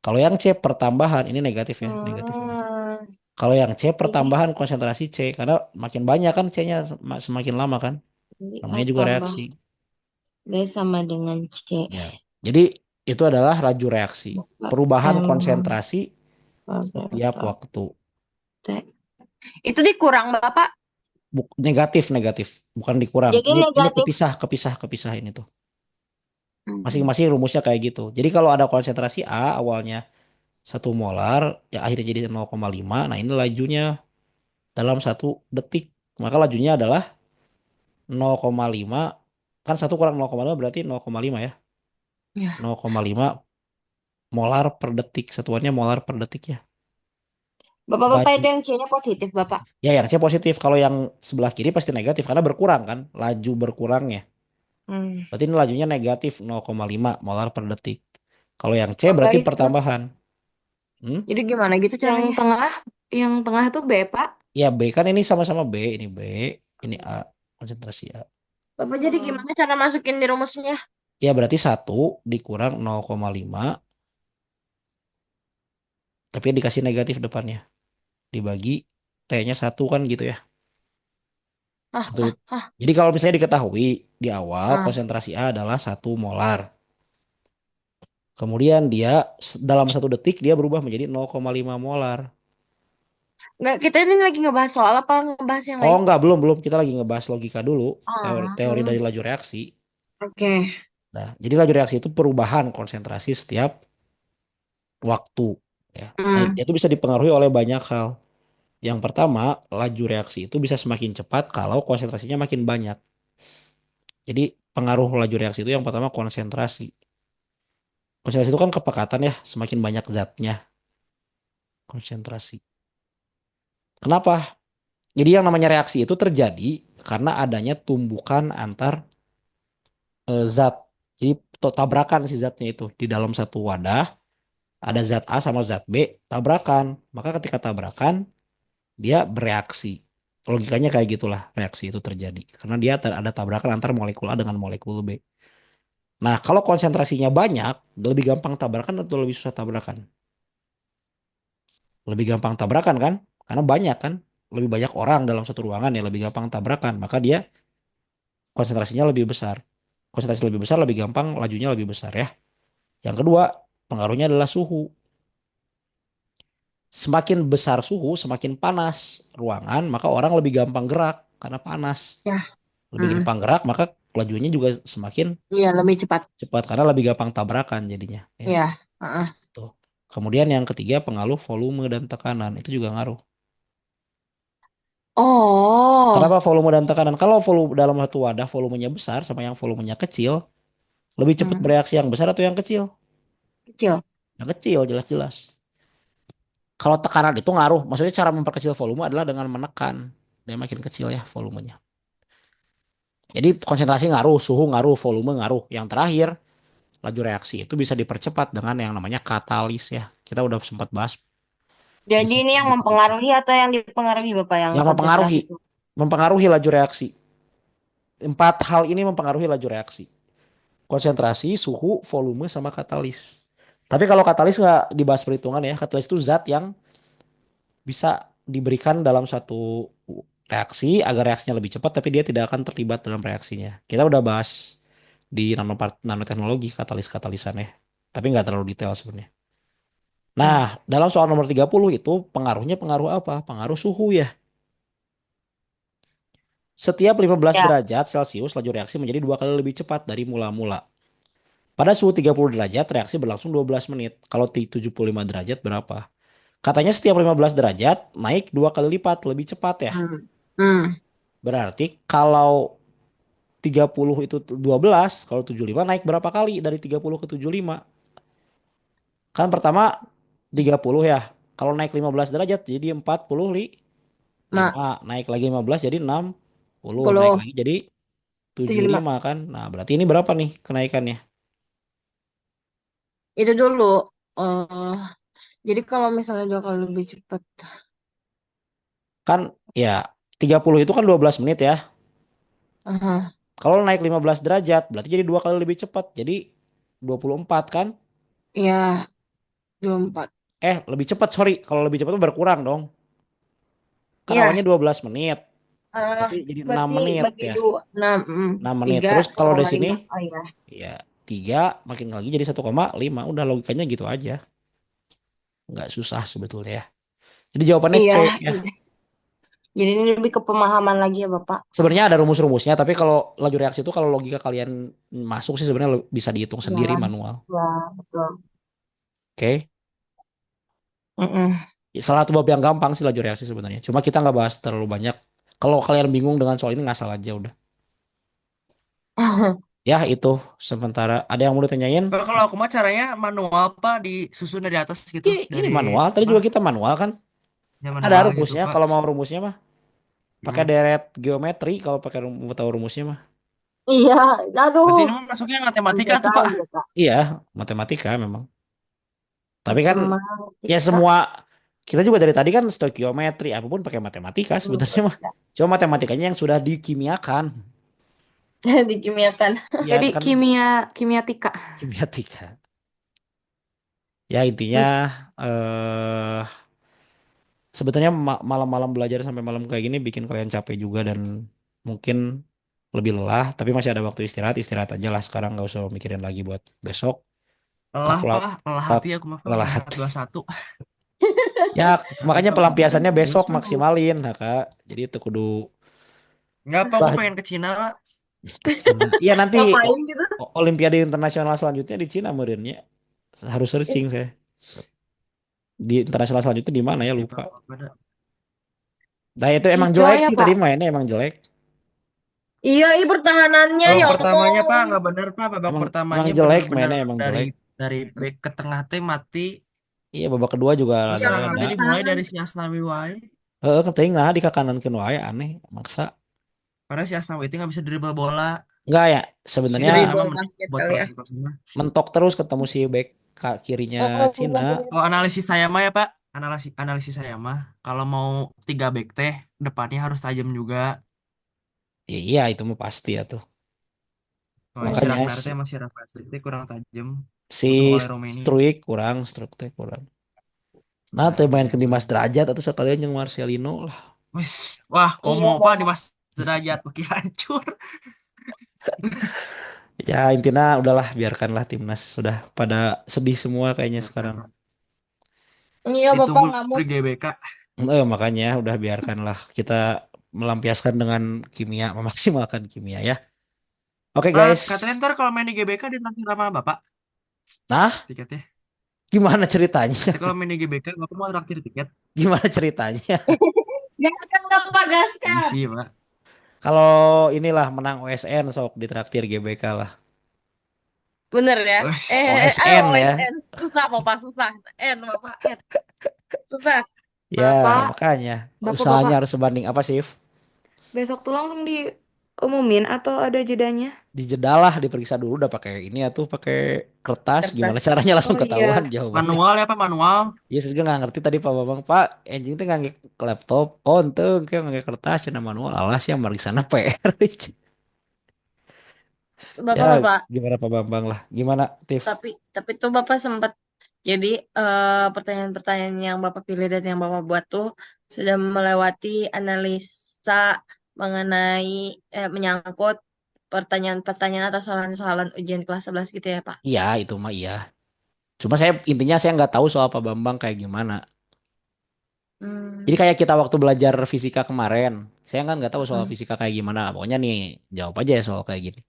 Kalau yang C pertambahan ini negatif ya, negatif ini. Hmm. Kalau yang C Ini, pertambahan konsentrasi C karena makin banyak kan C-nya semakin lama kan. ini A Namanya juga tambah reaksi. B sama dengan C. Ya. Jadi Itu adalah laju reaksi. Perubahan Hmm. konsentrasi setiap waktu. Itu dikurang Bapak. Negatif, negatif. Bukan dikurang. Jadi Ini negatif. kepisah ini tuh. Hmm. Masing-masing rumusnya kayak gitu. Jadi kalau ada konsentrasi A awalnya 1 molar, ya akhirnya jadi 0,5. Nah ini lajunya dalam 1 detik. Maka lajunya adalah 0,5. Kan 1 kurang 0,5 berarti 0,5 ya. Ya. 0,5 molar per detik. Satuannya molar per detik ya. Bapak-bapak Laju. itu yang C-nya positif, Bapak. Ya yang C positif. Kalau yang sebelah kiri pasti negatif karena berkurang kan. Laju berkurangnya. Hmm. Berarti ini lajunya negatif 0,5 molar per detik. Kalau yang C Bapak berarti itu. pertambahan. Hmm? Jadi gimana gitu Yang caranya? tengah, yang tengah tuh B, Pak. Ya B kan ini sama-sama B. Ini B. Ini A. Konsentrasi A. Bapak jadi Oh. gimana cara masukin di rumusnya? Ya berarti 1 dikurang 0,5. Tapi dikasih negatif depannya. Dibagi T-nya 1 kan gitu ya. Ah, Satu. ah, ah. Jadi kalau misalnya diketahui di awal Ah. konsentrasi A adalah 1 molar. Kemudian dia dalam 1 detik dia berubah menjadi 0,5 molar. Nggak, kita ini lagi ngebahas soal apa ngebahas yang Oh lain? enggak, belum, belum. Kita lagi ngebahas logika dulu. Teori, Ah, teori dari laju reaksi. oke. Nah, jadi laju reaksi itu perubahan konsentrasi setiap waktu. Ya. Nah, Hmm. itu bisa dipengaruhi oleh banyak hal. Yang pertama, laju reaksi itu bisa semakin cepat kalau konsentrasinya makin banyak. Jadi pengaruh laju reaksi itu yang pertama konsentrasi. Konsentrasi itu kan kepekatan ya, semakin banyak zatnya. Konsentrasi. Kenapa? Jadi yang namanya reaksi itu terjadi karena adanya tumbukan antar zat. Jadi tabrakan si zatnya itu di dalam satu wadah ada zat A sama zat B tabrakan. Maka ketika tabrakan dia bereaksi. Logikanya kayak gitulah reaksi itu terjadi karena dia ada tabrakan antar molekul A dengan molekul B. Nah, kalau konsentrasinya banyak, lebih gampang tabrakan atau lebih susah tabrakan? Lebih gampang tabrakan kan? Karena banyak kan? Lebih banyak orang dalam satu ruangan ya lebih gampang tabrakan. Maka dia konsentrasinya lebih besar. Konsentrasi lebih besar lebih gampang, lajunya lebih besar ya. Yang kedua, pengaruhnya adalah suhu. Semakin besar suhu, semakin panas ruangan, maka orang lebih gampang gerak karena panas. Ya. Lebih Hmm. gampang gerak, maka lajunya juga semakin Iya, lebih cepat. cepat karena lebih gampang tabrakan jadinya. Ya, Iya. Heeh. tuh. Kemudian yang ketiga pengaruh volume dan tekanan itu juga ngaruh. Oh, Kenapa volume dan tekanan? Kalau volume dalam satu wadah volumenya besar sama yang volumenya kecil, lebih cepat hmm. bereaksi yang besar atau yang kecil? Kecil. Yang kecil jelas-jelas. Kalau tekanan itu ngaruh, maksudnya cara memperkecil volume adalah dengan menekan. Dia makin kecil ya volumenya. Jadi konsentrasi ngaruh, suhu ngaruh, volume ngaruh. Yang terakhir, laju reaksi itu bisa dipercepat dengan yang namanya katalis ya. Kita udah sempat bahas di Jadi ini segmen yang berikutnya. mempengaruhi atau yang dipengaruhi Bapak yang Yang mempengaruhi, konsentrasi? mempengaruhi laju reaksi. 4 hal ini mempengaruhi laju reaksi. Konsentrasi, suhu, volume, sama katalis. Tapi kalau katalis nggak dibahas perhitungan ya. Katalis itu zat yang bisa diberikan dalam satu reaksi agar reaksinya lebih cepat, tapi dia tidak akan terlibat dalam reaksinya. Kita udah bahas di nanoteknologi katalis-katalisan ya. Tapi nggak terlalu detail sebenarnya. Nah, Hmm. dalam soal nomor 30 itu pengaruhnya pengaruh apa? Pengaruh suhu ya. Setiap 15 Ya. derajat Celcius laju reaksi menjadi 2 kali lebih cepat dari mula-mula. Pada suhu 30 derajat reaksi berlangsung 12 menit. Kalau 75 derajat berapa? Katanya setiap 15 derajat naik 2 kali lipat lebih cepat ya. Hmm. Hmm. Berarti kalau 30 itu 12, kalau 75 naik berapa kali dari 30 ke 75? Kan pertama 30 ya. Kalau naik 15 derajat jadi 45. Ma, Naik lagi 15 jadi 60. Naik 10, lagi jadi 75. 75 kan. Nah, berarti ini berapa nih kenaikannya? Itu dulu. eh jadi kalau misalnya 2 kali lebih cepat. Kan ya 30 itu kan 12 menit ya. Aha. Kalau naik 15 derajat berarti jadi 2 kali lebih cepat. Jadi 24 kan? Ya, 24. Lebih cepat sorry. Kalau lebih cepat itu berkurang dong. Kan Ya, awalnya 12 menit. eh Berarti jadi 6 berarti menit bagi ya. dua. 6, 6 menit. 3 Terus kalau sama di sini 5. Oh iya. ya 3 makin lagi jadi 1,5. Udah logikanya gitu aja. Nggak susah sebetulnya ya. Jadi jawabannya C Iya, ya. jadi ini lebih ke pemahaman lagi ya Bapak. Sebenarnya ada rumus-rumusnya, tapi kalau laju reaksi itu kalau logika kalian masuk sih sebenarnya bisa dihitung sendiri Jalan. manual. Ya, betul. Oke. Mm-mm. Salah satu bab yang gampang sih laju reaksi sebenarnya. Cuma kita nggak bahas terlalu banyak. Kalau kalian bingung dengan soal ini ngasal aja udah. Ya itu sementara. Ada yang mau ditanyain? Kalau aku mah caranya manual Pak, disusun dari atas gitu, Ini dari manual. Tadi apa? juga kita manual kan? Ya Ada manual gitu rumusnya. Pak. Kalau mau rumusnya mah pakai Hmm. deret geometri. Kalau pakai mau tahu rumusnya mah. Iya, Berarti aduh. ini mah masuknya matematika tuh Aljabar, Pak. aljabar. Iya, matematika memang. Tapi kan ya Matematika. semua kita juga dari tadi kan stoikiometri apapun pakai matematika sebenarnya mah. Cuma matematikanya yang sudah dikimiakan. Dikimiakan. Iya Jadi kan kimia tika. kimiatika. Ya intinya eh sebetulnya malam-malam belajar sampai malam kayak gini bikin kalian capek juga dan mungkin lebih lelah. Tapi masih ada waktu istirahat, istirahat aja lah sekarang nggak usah mikirin lagi buat besok. Lelah Kalkulak, Pak, lelah kalk, hati aku mah Pak, lelah lelah hati. 21. Ya Hati makanya Pak, pelampiasannya besok serius Pak. maksimalin, nah, Kak. Jadi itu kudu Enggak Pak, aku bah pengen ke Cina Pak. ke Cina. Iya nanti Ngapain gitu? Olimpiade internasional selanjutnya di Cina meureunnya. Harus searching saya. Di internasional selanjutnya di mana ya Nanti Pak, lupa. pada. Nah itu emang Icoy jelek ya sih tadi Pak. mainnya emang jelek. Iya, pertahanannya Babak ya pertamanya Pak, Allah. nggak bener Pak, babak Emang pertamanya jelek bener-bener mainnya emang dari jelek. back ke tengah teh mati. Iya babak kedua juga Terus Yang serangan ada. teh dimulai pertahanan. dari si Asnawi wae. Keting nah di kakanankeun wae aneh maksa. Karena si Asnawi itu nggak bisa dribble bola. Enggak ya Si sebenarnya Cina mah Dribble menang basket buat kali ya. klasifikasinya. mentok terus ketemu si back kirinya Oh, Cina. Oh, analisis saya mah ya Pak, analisis analisis saya mah kalau mau tiga back teh depannya harus tajam juga. Ya, iya itu mah pasti ya tuh. Soalnya si Makanya Ragnar teh masih Rafael teh kurang tajam, si butuh oleh Romeni. Struik teh kurang. Nah, teh main ke Dimas Derajat atau sekalian yang Marcelino lah. Wes, wah, komo Iya, Pak di Bapak. Mas Derajat makin hancur. Ya intinya udahlah biarkanlah timnas sudah pada sedih semua kayaknya sekarang. Iya, Bapak Ditunggu nggak di mood. GBK. Makanya udah biarkanlah kita melampiaskan dengan kimia, memaksimalkan kimia ya. Oke Katanya guys. ntar kalau main di GBK ditraktir sama Bapak Nah, tiketnya. gimana ceritanya? Nanti kalau main di GBK, Bapak mau traktir tiket? Gimana ceritanya? Gaskan, Bapak, gaskan. Misi, Pak. Kalau inilah menang OSN sok ditraktir GBK lah. Bener ya? Wes. OSN ya. OSN. Susah, Bapak, susah. N, Bapak, N. Susah. Ya, Bapak, makanya usahanya Bapak, harus sebanding apa sih? besok tuh langsung diumumin atau ada jedanya? Dijedalah, diperiksa dulu udah pakai ini atau pakai kertas Kertas. gimana caranya langsung Oh ketahuan iya, jawabannya. Manual ya, Pak, manual. Iya saya juga nggak ngerti tadi Pak Bambang Pak anjing tuh nggak ke laptop oh tuh kayak nggak kertas cina manual alas yang meriksa PR. Ya Bapak, Bapak. gimana Pak Bambang lah gimana Tiff? Tapi tuh Bapak sempat jadi pertanyaan-pertanyaan yang Bapak pilih dan yang Bapak buat tuh sudah melewati analisa mengenai menyangkut pertanyaan-pertanyaan atau soalan-soalan ujian kelas 11 gitu ya, Pak. Iya itu mah iya. Cuma saya intinya saya nggak tahu soal Pak Bambang kayak gimana. Jadi Hmm. kayak kita waktu belajar fisika kemarin, saya kan nggak tahu soal Hmm. fisika kayak gimana. Pokoknya nih jawab aja ya soal kayak gini.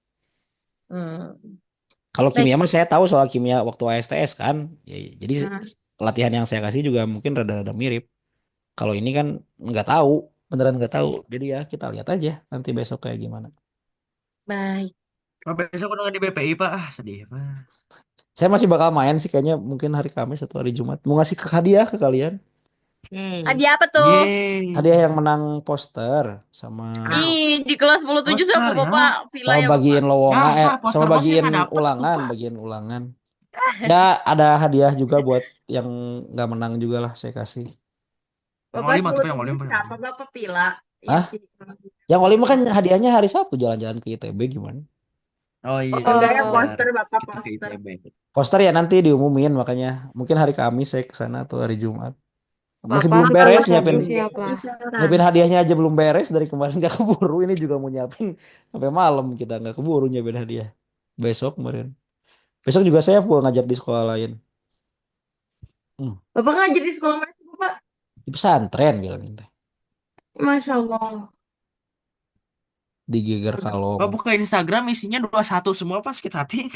Hmm. Kalau kimia Baik. mah saya tahu soal kimia waktu ASTS kan. Jadi Hmm. latihan yang saya kasih juga mungkin rada-rada mirip. Kalau ini kan nggak tahu, beneran nggak tahu. Jadi ya kita lihat aja nanti besok kayak gimana. Baik. Oh, besok udah nggak di BPI, Pak. Ah, sedih, Pak. Saya masih bakal main sih kayaknya mungkin hari Kamis atau hari Jumat. Mau ngasih ke hadiah ke kalian. Hadiah apa tuh? Yeay. Hadiah yang menang poster sama Ih, di kelas 10 sama Poster ya. Bapak villa sama ya, Bapak. bagiin lowongan Nah, sama poster bos saya bagiin nggak dapet tuh, ulangan, Pak. bagian ulangan. Ya ada hadiah juga buat yang nggak menang juga lah saya kasih. Yang Bapak oli mah tuh, Pak, yang oli 10-7 mah, yang siapa oli. Bapak villa? Yang Ah, yang Oli mah kan hadiahnya hari Sabtu jalan-jalan ke ITB gimana? Oh iya, Enggak ya, benar. poster Bapak, Kita ke poster. ITB. Poster ya nanti diumumin makanya mungkin hari Kamis saya ke sana atau hari Jumat. Masih Bapak belum Tanggal beres semuanya nyiapin siap-siap lah. nyiapin hadiahnya aja belum beres dari kemarin gak keburu ini juga mau nyiapin sampai malam kita nggak keburu nyiapin hadiah besok kemarin Besok juga saya full ngajak di sekolah lain. Hmm. Bapak ngajar di sekolah mana, Bapak? Di pesantren bilang gitu. Masya Allah. Di Geger Kalong. Pak buka Instagram isinya 21 semua pas sakit hati.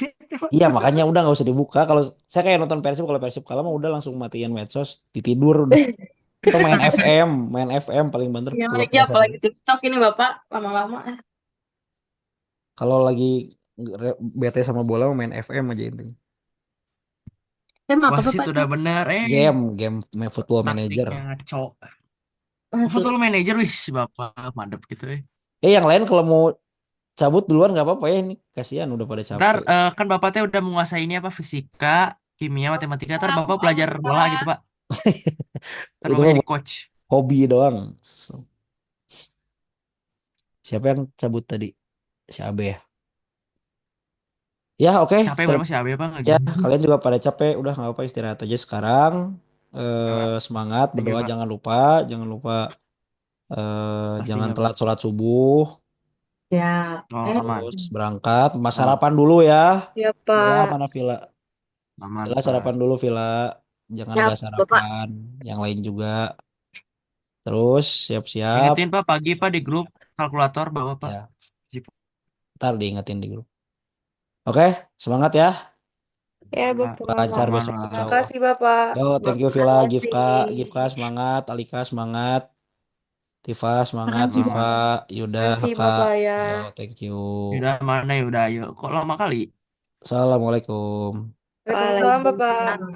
Iya makanya udah nggak usah dibuka. Kalau saya kayak nonton Persib, kalau Persib kalah mah udah langsung matiin medsos, ditidur udah. Atau main FM paling bener Yang lagi pelepasan. apalagi TikTok ini Bapak lama-lama. Kalau lagi bete sama bola mah main FM aja intinya. Apa Wasit Bapak? udah bener. Game Football Manager. Taktiknya ngaco. Masuk. Football Manager wis bapak mantep gitu. Yang lain kalau mau cabut duluan nggak apa-apa ya, ini kasihan udah pada Ntar capek. kan bapak teh udah menguasai ini apa fisika, kimia, matematika. Ntar bapak Allah, belajar bola gitu Pak. pak. Ntar Itu bapak mah jadi coach. hobi doang. Siapa yang cabut tadi? Si Abe ya. Ya oke. Capek berapa sih Abe bang? Ya kalian juga pada capek, udah nggak apa istirahat aja sekarang. Pak. Semangat Thank you berdoa, pak. jangan lupa jangan Pastinya pak. telat sholat subuh. Ya. Oh aman. Terus berangkat, mas Aman. sarapan dulu ya. Ya Villa Pak. mana Villa? Aman Villa pak. sarapan dulu Villa. Jangan Ya nggak Bapak. sarapan. Yang lain juga. Terus siap-siap. Ingetin pak pagi pak di grup kalkulator bawa pak. Ya, Zip. ntar diingetin di grup. Oke, semangat ya. Ya Pak. Lancar Bapak. Aman besok insya Allah. Makasih Bapak. Yo, thank you Villa, Gifka semangat, Alika semangat, Tifa semangat, Makasih Siva, Aman. Yuda, Makasih Kak. Bapak ya. Yo, thank you. Udah mana ya udah ayo. Kok lama kali? Assalamualaikum. Waalaikumsalam Bapak.